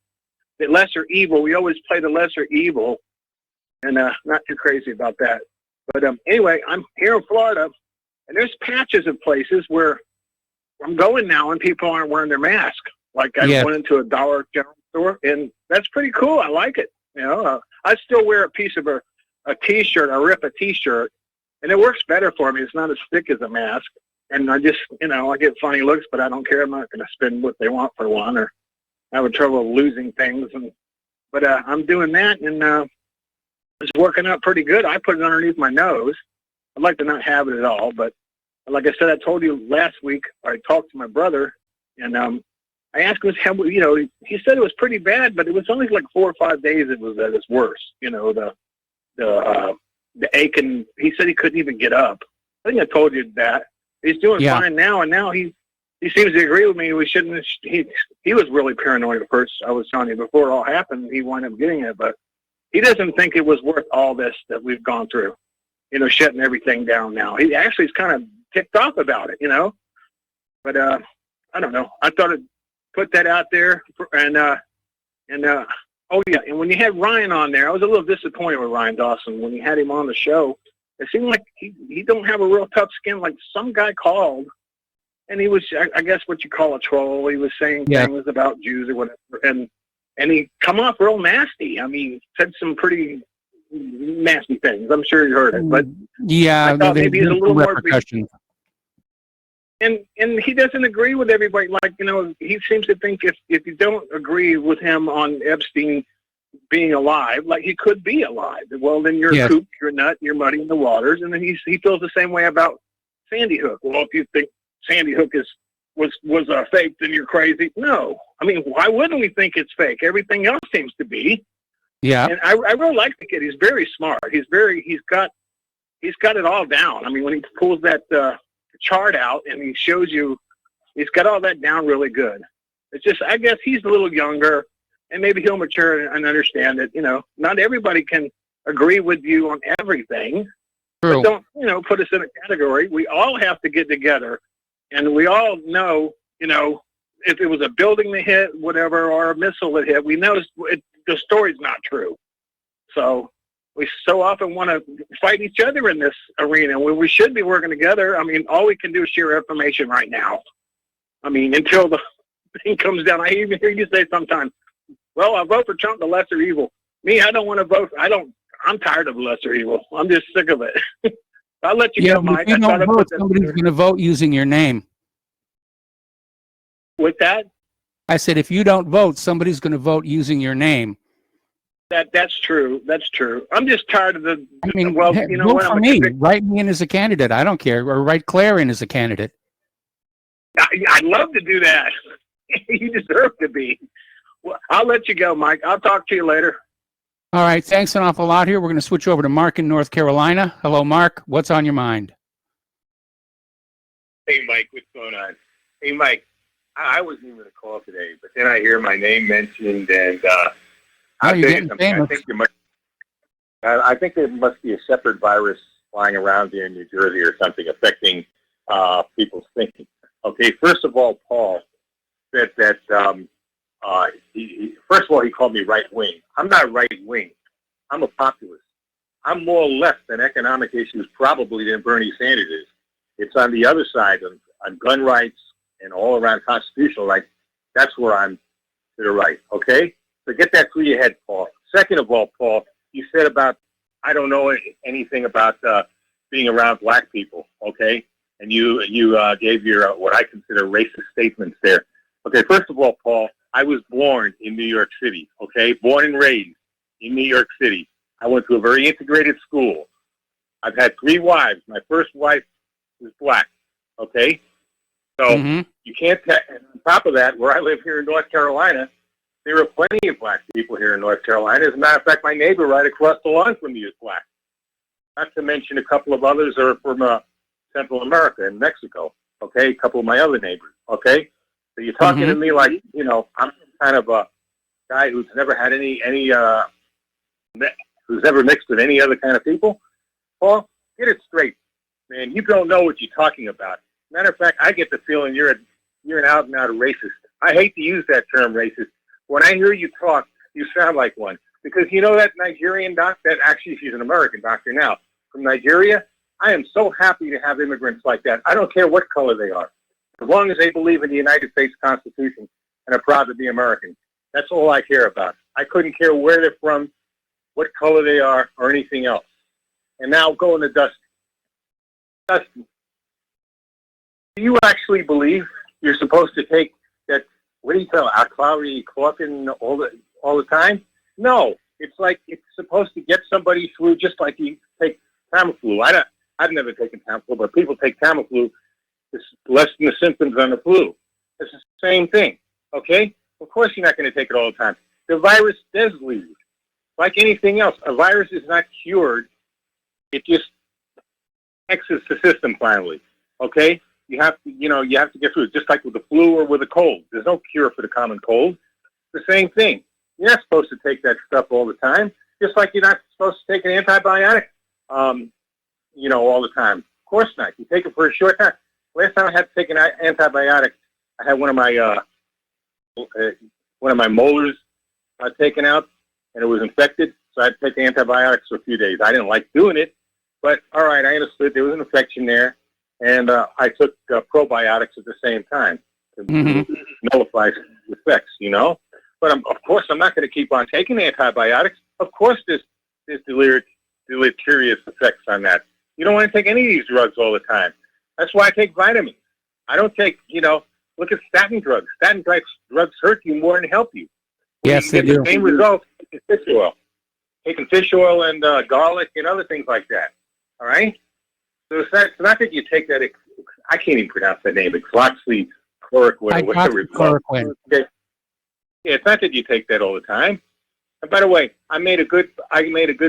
the lesser evil, we always play the lesser evil, and not too crazy about that. But anyway, I'm here in Florida, and there's patches of places where I'm going now and people aren't wearing their mask. Like I went into a Dollar General store, and that's pretty cool. I like it. You know, I still wear a piece of a T-shirt. I rip a T-shirt, and it works better for me. It's not as thick as a mask, and I just, I get funny looks, but I don't care. I'm not going to spend what they want for one, or I have trouble losing things. But I'm doing that, and it's working out pretty good. I put it underneath my nose. I'd like to not have it at all, but like I said, I told you last week, I talked to my brother, and I asked him how, he said it was pretty bad, but it was only like 4 or 5 days it was at its worst. The ache, and he said he couldn't even get up. I think I told you that. He's doing fine now, and now he seems to agree with me. We shouldn't. He was really paranoid at first. I was telling you before it all happened, he wound up getting it, but he doesn't think it was worth all this that we've gone through. Shutting everything down now. He actually is kind of ticked off about it. But I don't know. I thought it'd put that out there, and when you had Ryan on there, I was a little disappointed with Ryan Dawson when you had him on the show. It seemed like he don't have a real tough skin. Like some guy called, and he was, I guess, what you call a troll. He was saying things about Jews or whatever, and he come off real nasty. I mean, said some pretty nasty things. I'm sure you heard it, but I thought maybe he's a little more. And he doesn't agree with everybody. Like, he seems to think if you don't agree with him on Epstein being alive, like he could be alive, well, then you're a kook, you're a nut, you're muddying the waters. And then he feels the same way about Sandy Hook. Well, if you think Sandy Hook was a fake, then you're crazy. No. I mean, why wouldn't we think it's fake? Everything else seems to be. Yeah. And I really like the kid. He's very smart. He's got it all down. I mean, when he pulls that chart out and he shows you, he's got all that down really good. It's just, I guess he's a little younger, and maybe he'll mature and understand that, not everybody can agree with you on everything. True. But don't, put us in a category. We all have to get together, and we all know, if it was a building that hit, whatever, or a missile that hit, we know the story's not true. So we so often want to fight each other in this arena when we should be working together. I mean, all we can do is share information right now. I mean, until the thing comes down. I even hear you say sometimes, well, I vote for Trump, the lesser evil. Me, I don't want to vote. I'm tired of lesser evil. I'm just sick of it. I'll let you go, Mike. If you don't vote, somebody's going to vote using your name. With that? I said, if you don't vote, somebody's going to vote using your name. That's true. That's true. I'm just tired of the. I mean, well, hey, you know vote what? for me. Write me in as a candidate. I don't care. Or write Claire in as a candidate. I'd love to do that. You deserve to be. Well, I'll let you go, Mike. I'll talk to you later. All right. Thanks an awful lot here. We're going to switch over to Mark in North Carolina. Hello, Mark. What's on your mind? Hey, Mike. What's going on? Hey, Mike. I wasn't even going to call today, but then I hear my name mentioned, and I'll you're tell you getting something. famous. I think there must be a separate virus flying around here in New Jersey or something affecting people's thinking. Okay, first of all, Paul said that, first of all, he called me right-wing. I'm not right-wing. I'm a populist. I'm more left on economic issues probably than Bernie Sanders is. It's on the other side on gun rights and all around constitutional rights. That's where I'm to the right, okay? So get that through your head, Paul. Second of all, Paul, you said about, I don't know anything about being around black people, okay? And you gave your what I consider racist statements there. Okay, first of all, Paul, I was born in New York City, okay? Born and raised in New York City. I went to a very integrated school. I've had 3 wives. My first wife was black, okay? So you can't, on top of that, where I live here in North Carolina, there are plenty of black people here in North Carolina. As a matter of fact, my neighbor right across the lawn from me is black. Not to mention a couple of others are from Central America and Mexico, okay? A couple of my other neighbors, okay? So you're talking to me like, I'm kind of a guy who's never had who's ever mixed with any other kind of people? Paul, get it straight, man. You don't know what you're talking about. Matter of fact, I get the feeling you're an out-and-out racist. I hate to use that term, racist. When I hear you talk, you sound like one. Because you know that Nigerian doc, that actually she's an American doctor now, from Nigeria? I am so happy to have immigrants like that. I don't care what color they are. As long as they believe in the United States Constitution and are proud to be American. That's all I care about. I couldn't care where they're from, what color they are, or anything else. And now going to Dustin. Dustin, do you actually believe you're supposed to take that, what do you call it, chloroquine all the time? No. It's like it's supposed to get somebody through just like you take Tamiflu. I've never taken Tamiflu, but people take Tamiflu to lessen the symptoms on the flu. It's the same thing, okay? Of course you're not going to take it all the time. The virus does leave. Like anything else, a virus is not cured. It just exits the system finally, okay? You have to get through it, just like with the flu or with a cold. There's no cure for the common cold. It's the same thing. You're not supposed to take that stuff all the time, just like you're not supposed to take an antibiotic, all the time. Of course not. You take it for a short time. Last time I had to take an antibiotic, I had one of my molars taken out, and it was infected, so I had to take antibiotics for a few days. I didn't like doing it, but all right, I understood there was an infection there, and I took probiotics at the same time to nullify the effects, But of course, I'm not going to keep on taking antibiotics. Of course, there's deleterious effects on that. You don't want to take any of these drugs all the time. That's why I take vitamins. I don't take, look at statin drugs. Statin drugs hurt you more than help you. Yes, they do. The same result in fish oil. Taking fish oil and garlic and other things like that. All right? So it's not that you take that, I can't even pronounce that name, hydroxychloroquine or whatever it's called. Okay. Yeah, it's not that you take that all the time. And by the way, I made a good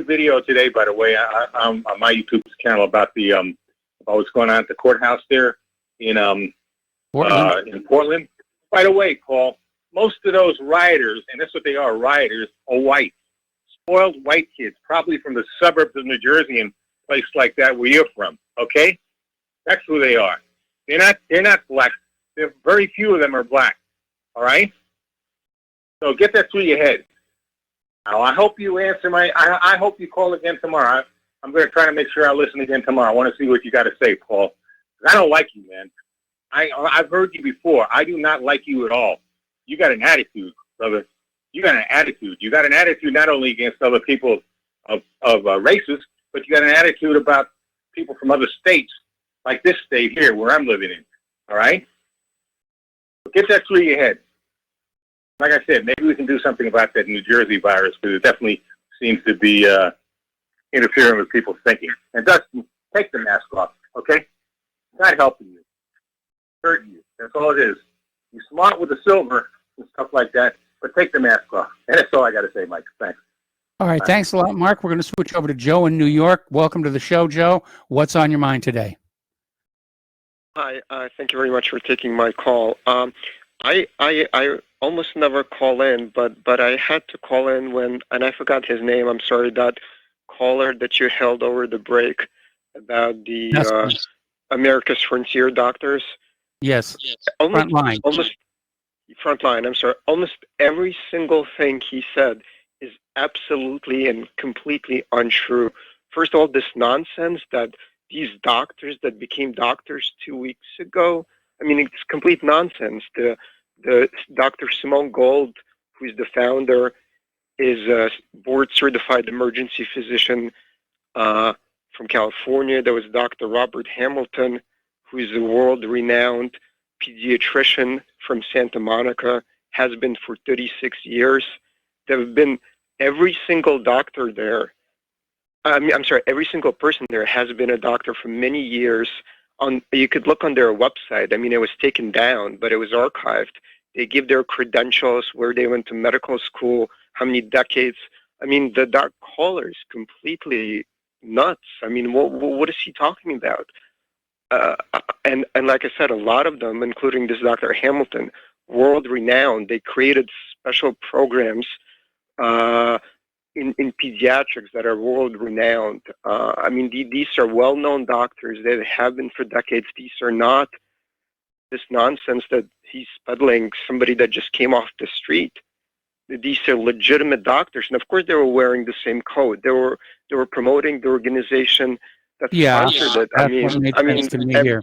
video today, by the way, on my YouTube channel about what's going on at the courthouse there in Portland. By the way, Paul, most of those rioters, and that's what they are, rioters, are white. Spoiled white kids, probably from the suburbs of New Jersey and places like that where you're from, okay? That's who they are. They're not black. Very few of them are black, all right? So get that through your head. Now, I hope you answer I hope you call again tomorrow. I'm going to try to make sure I listen again tomorrow. I want to see what you got to say, Paul. 'Cause I don't like you, man. I've heard you before. I do not like you at all. You got an attitude, brother. You got an attitude. You got an attitude not only against other people of races, but you got an attitude about people from other states, like this state here where I'm living in. All right? So get that through your head. Like I said, maybe we can do something about that New Jersey virus, because it definitely seems to be interfering with people's thinking. And Dustin, take the mask off, okay? It's not helping you. It's hurting you. That's all it is. You're smart with the silver and stuff like that, but take the mask off. And that's all I got to say, Mike. Thanks. All right. Thanks a lot, Mark. We're going to switch over to Joe in New York. Welcome to the show, Joe. What's on your mind today? Hi. Thank you very much for taking my call. I almost never call in, but I had to call in when, and I forgot his name. I'm sorry, that caller that you held over the break about the America's Frontier doctors. Yes. Frontline. Frontline. I'm sorry. Almost every single thing he said is absolutely and completely untrue. First of all, this nonsense that these doctors that became doctors 2 weeks ago, I mean, it's complete nonsense. The Dr. Simone Gold, who is the founder, is a board-certified emergency physician from California. There was Dr. Robert Hamilton, who is a world-renowned pediatrician from Santa Monica, has been for 36 years. There have been every single doctor there. I'm sorry, every single person there has been a doctor for many years. You could look on their website. I mean, it was taken down, but it was archived. They give their credentials, where they went to medical school, how many decades. I mean, the dark caller is completely nuts. I mean, what is he talking about? And like I said, a lot of them, including this Dr. Hamilton, world-renowned. They created special programs in pediatrics that are world-renowned. I mean, these are well-known doctors. They have been for decades. These are not this nonsense that he's peddling, somebody that just came off the street. These are legitimate doctors. And of course, they were wearing the same coat. They were promoting the organization that sponsored it. I mean, to me here.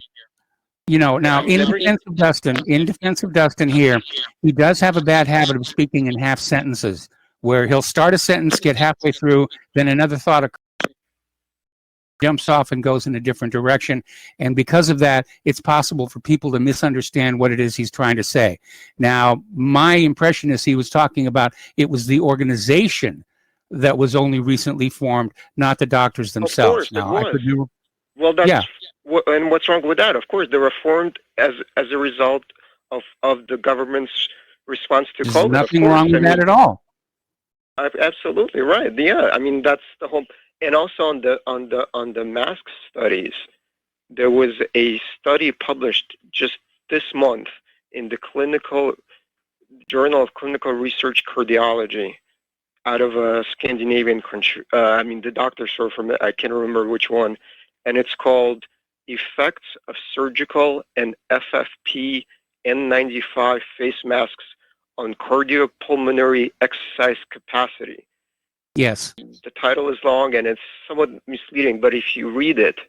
You know, now in defense of Dustin here, he does have a bad habit of speaking in half sentences, where he'll start a sentence, get halfway through, then another thought jumps off and goes in a different direction. And because of that, it's possible for people to misunderstand what it is he's trying to say. Now, my impression is he was talking about it was the organization that was only recently formed, not the doctors themselves. Of course, it was. Well, that's and what's wrong with that? Of course, they were formed as a result of the government's response to COVID. There's nothing wrong with that at all. Absolutely right. Yeah, I mean, that's the whole. And also on the mask studies, there was a study published just this month in the Journal of Clinical Research Cardiology, out of a Scandinavian country. I mean, the doctors are from, I can't remember which one, and it's called Effects of Surgical and FFP N95 Face Masks on Cardiopulmonary Exercise Capacity. Yes. The title is long and it's somewhat misleading, but if you read it,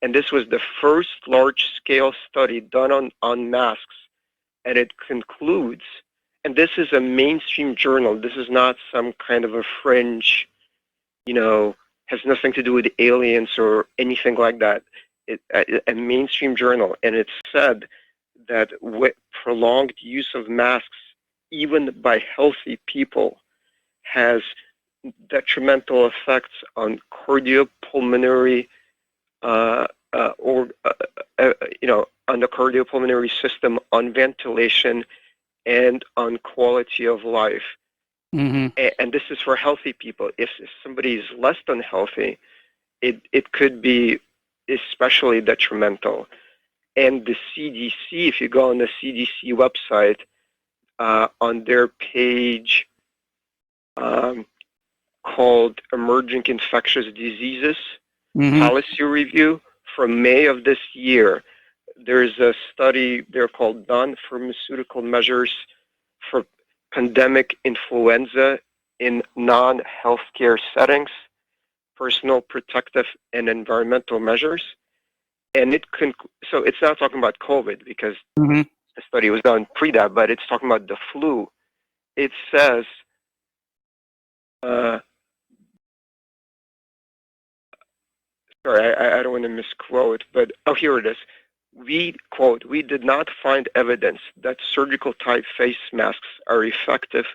and this was the first large-scale study done on masks, and it concludes, and this is a mainstream journal, this is not some kind of a fringe, has nothing to do with aliens or anything like that. A mainstream journal, and it said that prolonged use of masks, even by healthy people, has detrimental effects on cardiopulmonary, on the cardiopulmonary system, on ventilation, and on quality of life. Mm-hmm. And this is for healthy people. If somebody is less than healthy, it could be especially detrimental. And the CDC, if you go on the CDC website, on their page called Emerging Infectious Diseases Policy Review from May of this year. There's a study there called Non-Pharmaceutical Measures for Pandemic Influenza in Non-Healthcare Settings, Personal Protective and Environmental Measures. And so it's not talking about COVID because the study was done pre that, but it's talking about the flu. It says, sorry, I don't want to misquote, but here it is. We, quote, we did not find evidence that surgical type face masks are effective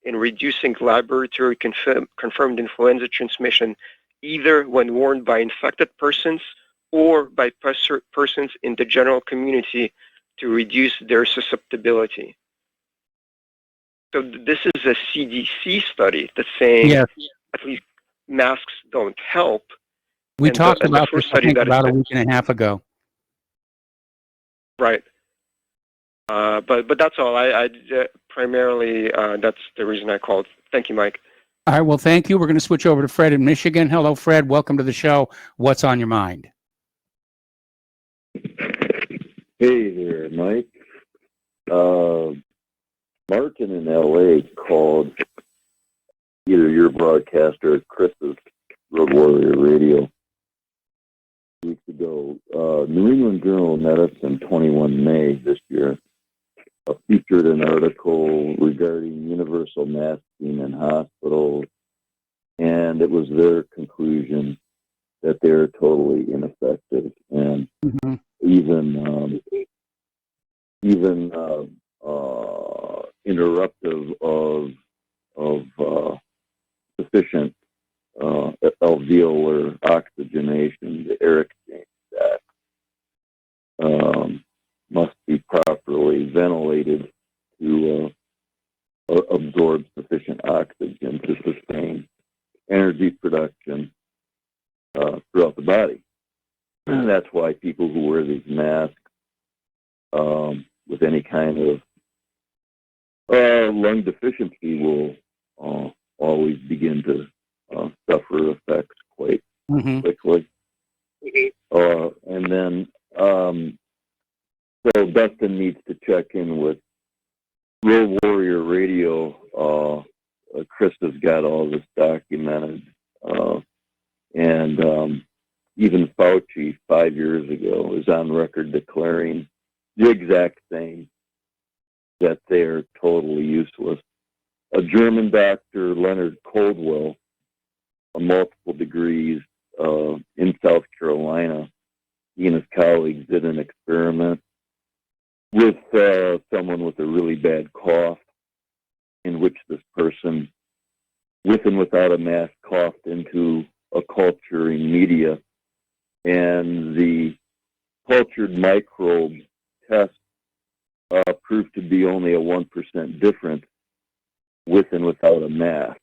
in reducing laboratory confirmed influenza transmission, either when worn by infected persons or by persons in the general community to reduce their susceptibility. So this is a CDC study that's saying at least masks don't help. We talked about this, I think, about a week and a half ago. Right. But that's all. I primarily, that's the reason I called. Thank you, Mike. All right. Well, thank you. We're going to switch over to Fred in Michigan. Hello, Fred. Welcome to the show. What's on your mind? Hey there, Mike. Martin in LA called either your broadcaster or Chris's Road Warrior Radio weeks ago. New England Journal of Medicine, 21 May this year, featured an article regarding universal masking in hospitals, and it was their conclusion that they're totally ineffective and even interruptive of sufficient alveolar oxygenation. The air exchange sac must be properly ventilated to absorb sufficient oxygen to sustain energy production throughout the body. And that's why people who wear these masks with any kind of lung deficiency will always begin to suffer effects quite quickly. And then, so Dustin needs to check in with Road Warrior Radio. Chris has got all this documented. And even Fauci 5 years ago is on record declaring the exact same, that they are totally useless. A German doctor, Leonard Coldwell, multiple degrees in South Carolina, he and his colleagues did an experiment with someone with a really bad cough, in which this person, with and without a mask, coughed into a culturing media, and the cultured microbe test proved to be only a 1% difference with and without a mask.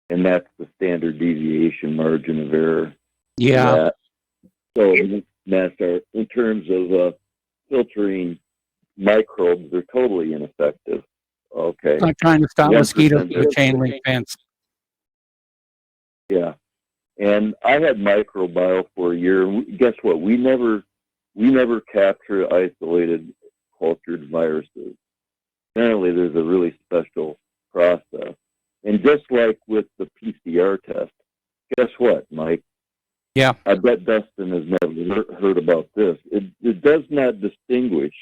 And that's the standard deviation margin of error. Yeah. So masks are, in terms of filtering microbes, they're totally ineffective. Okay. Like trying to stop mosquitoes with a chain link fence. Yeah. And I had microbiome for a year. And guess what? We never capture isolated cultured viruses. Apparently, there's a really special process. And just like with the PCR test, guess what, Mike? Yeah. I bet Dustin has never heard about this. It does not distinguish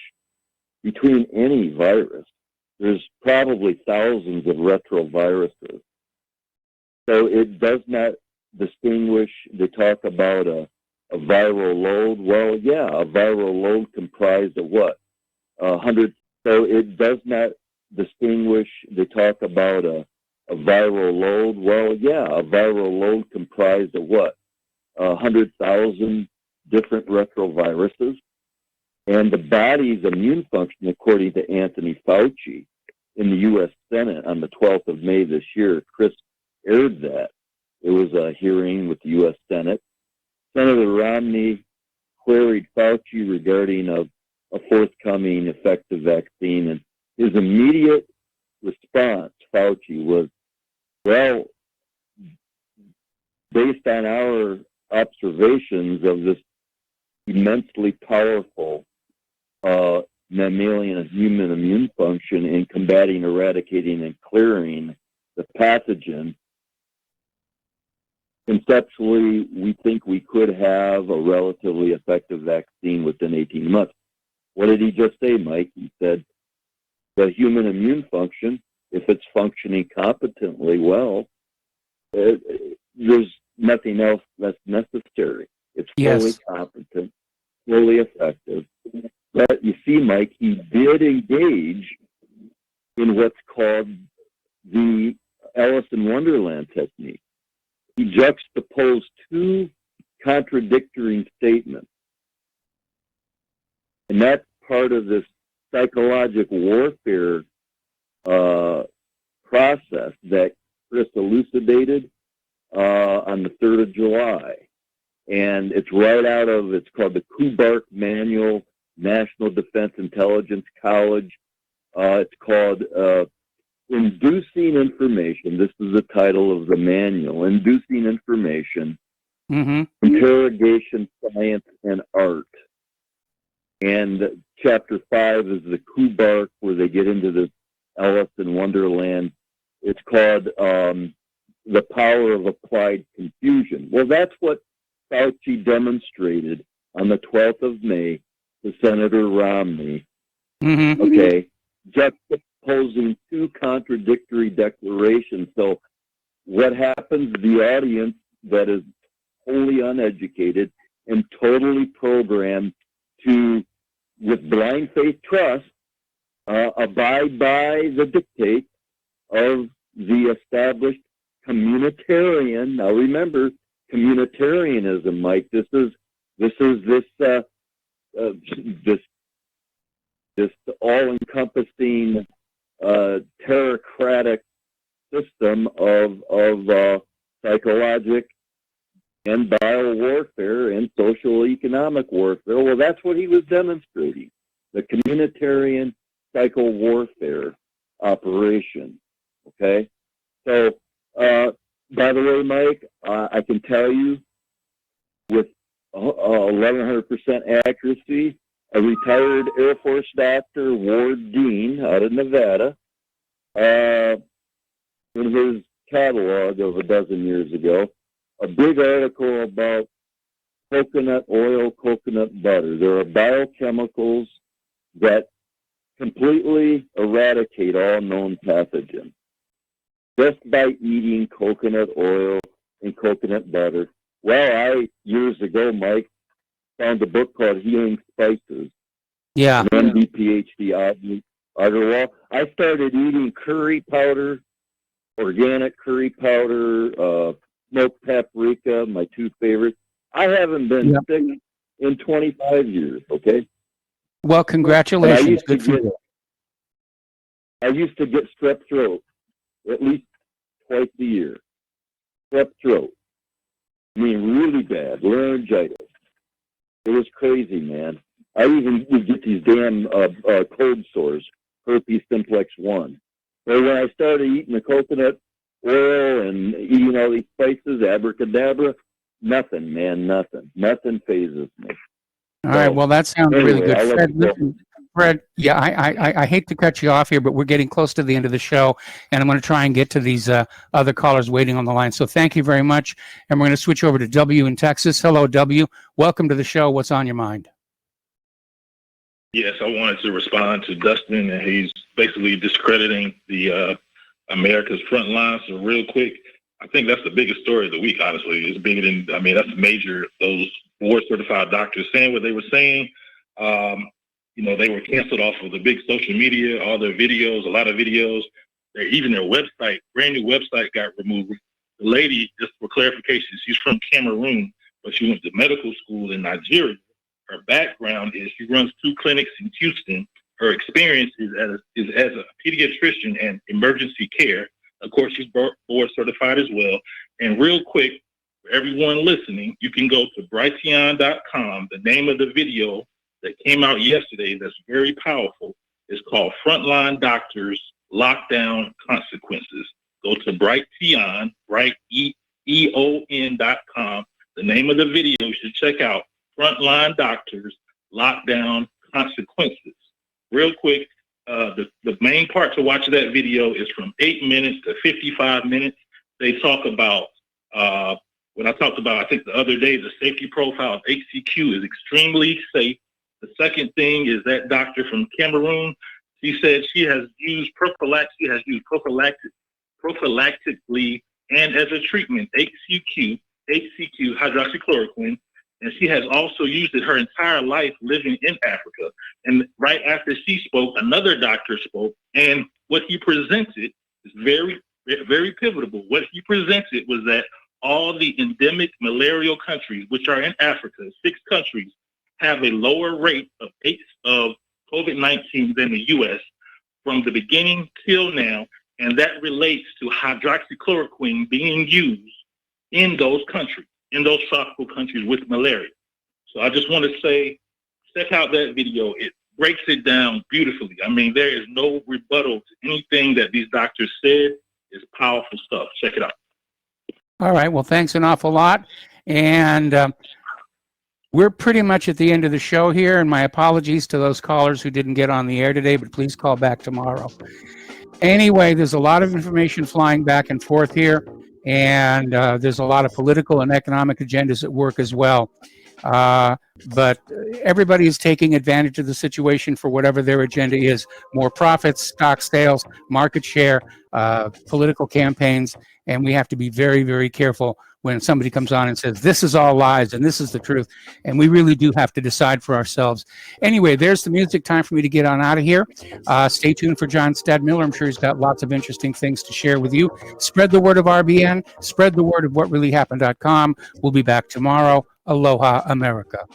between any virus. There's probably thousands of retroviruses. So it does not distinguish. They talk about a viral load. Well, yeah, a viral load comprised of what? 100. So it does not distinguish. They talk about a viral load. Well, yeah, a viral load comprised of what? 100,000 different retroviruses. And the body's immune function, according to Anthony Fauci, in the U.S. Senate on the 12th of May this year, Chris aired that. It was a hearing with the U.S. Senate. Senator Romney queried Fauci regarding a forthcoming effective vaccine, and his immediate response, Fauci, was, well, based on our observations of this immensely powerful mammalian and human immune function in combating, eradicating, and clearing the pathogen, conceptually, we think we could have a relatively effective vaccine within 18 months. What did he just say, Mike? He said the human immune function, if it's functioning competently well, there's nothing else that's necessary. It's fully competent, fully effective. But you see, Mike, he did engage in what's called the Alice in Wonderland technique. He juxtaposed two contradictory statements. And that's part of this psychological warfare process that Chris elucidated on the 3rd of July. And it's right out of, it's called the Kubark Manual, National Defense Intelligence College. It's called Inducing Information. This is the title of the manual, Inducing Information, Interrogation, Science, and Art. And chapter 5 is the Kubark, where they get into this Alice in Wonderland. It's called The Power of Applied Confusion. Well, that's what Fauci demonstrated on the 12th of May to Senator Romney. Okay, juxtaposing two contradictory declarations. So what happens, the audience that is wholly uneducated and totally programmed to, with blind faith trust, abide by the dictates of the established communitarian. Now remember, communitarianism, Mike. This all-encompassing terrocratic system of psychologic and bio-warfare and social-economic warfare. Well, that's what he was demonstrating, the communitarian psycho-warfare operation, okay? So, by the way, Mike, I can tell you with 1100% accuracy, a retired Air Force doctor, Ward Dean, out of Nevada, in his catalog of a dozen years ago, a big article about coconut oil, coconut butter. There are biochemicals that completely eradicate all known pathogens just by eating coconut oil and coconut butter. Well, years ago, Mike, found a book called Healing Spices. Yeah. An MD, PhD, Agarwal. I started eating curry powder, organic curry powder, smoked paprika, my two favorites. I haven't been sick in 25 years, okay? Well, congratulations. Good for you. I used to get strep throat at least twice a year. Strep throat. I mean, really bad, laryngitis. It was crazy, man. I even would get these damn cold sores, herpes simplex 1. But when I started eating the coconut oil and eating all these spices, abracadabra, nothing, man, nothing. Nothing phases me. All right, well, that sounds really good. Fred, listen, Fred, yeah, I hate to cut you off here, but we're getting close to the end of the show, and I'm going to try and get to these other callers waiting on the line. So thank you very much, and we're going to switch over to W in Texas. Hello, W. Welcome to the show. What's on your mind? Yes, I wanted to respond to Dustin, and he's basically discrediting the America's front lines. So real quick, I think that's the biggest story of the week, honestly. It's bigger than, I mean, that's major. Those board-certified doctors saying what they were saying. You know, they were canceled off of the big social media, all their videos, a lot of videos. Even their website, brand new website got removed. The lady, just for clarification, she's from Cameroon, but she went to medical school in Nigeria. Her background is she runs 2 clinics in Houston. Her experience is as a pediatrician and emergency care. Of course, she's board certified as well. And real quick, for everyone listening, you can go to Brighteon.com. The name of the video that came out yesterday that's very powerful It's called Frontline Doctors Lockdown Consequences. Go to Brighteon, EON.com. The name of the video you should check out, Frontline Doctors Lockdown Consequences. Real quick, the main part to watch that video is from 8 minutes to 55 minutes. They talk about, what I talked about, I think the other day, the safety profile of HCQ is extremely safe. The second thing is that doctor from Cameroon, she said she has used prophylactically and as a treatment, HCQ, hydroxychloroquine, and she has also used it her entire life living in Africa. And right after she spoke, another doctor spoke, and what he presented is very, very pivotal. What he presented was that all the endemic malarial countries, which are in Africa, 6 countries, have a lower rate of COVID-19 than the U.S. from the beginning till now, and that relates to hydroxychloroquine being used in those countries, in those tropical countries with malaria. So I just want to say, check out that video. It breaks it down beautifully. I mean, there is no rebuttal to anything that these doctors said. It's powerful stuff. Check it out. All right. Well, thanks an awful lot. And we're pretty much at the end of the show here, and my apologies to those callers who didn't get on the air today, but please call back tomorrow. Anyway, there's a lot of information flying back and forth here, and there's a lot of political and economic agendas at work as well. But everybody is taking advantage of the situation for whatever their agenda is. More profits, stock sales, market share, political campaigns, and we have to be very, very careful when somebody comes on and says, this is all lies and this is the truth. And we really do have to decide for ourselves. Anyway, there's the music. Time for me to get on out of here. Stay tuned for John Stadmiller. I'm sure he's got lots of interesting things to share with you. Spread the word of RBN. Spread the word of whatreallyhappened.com. We'll be back tomorrow. Aloha, America.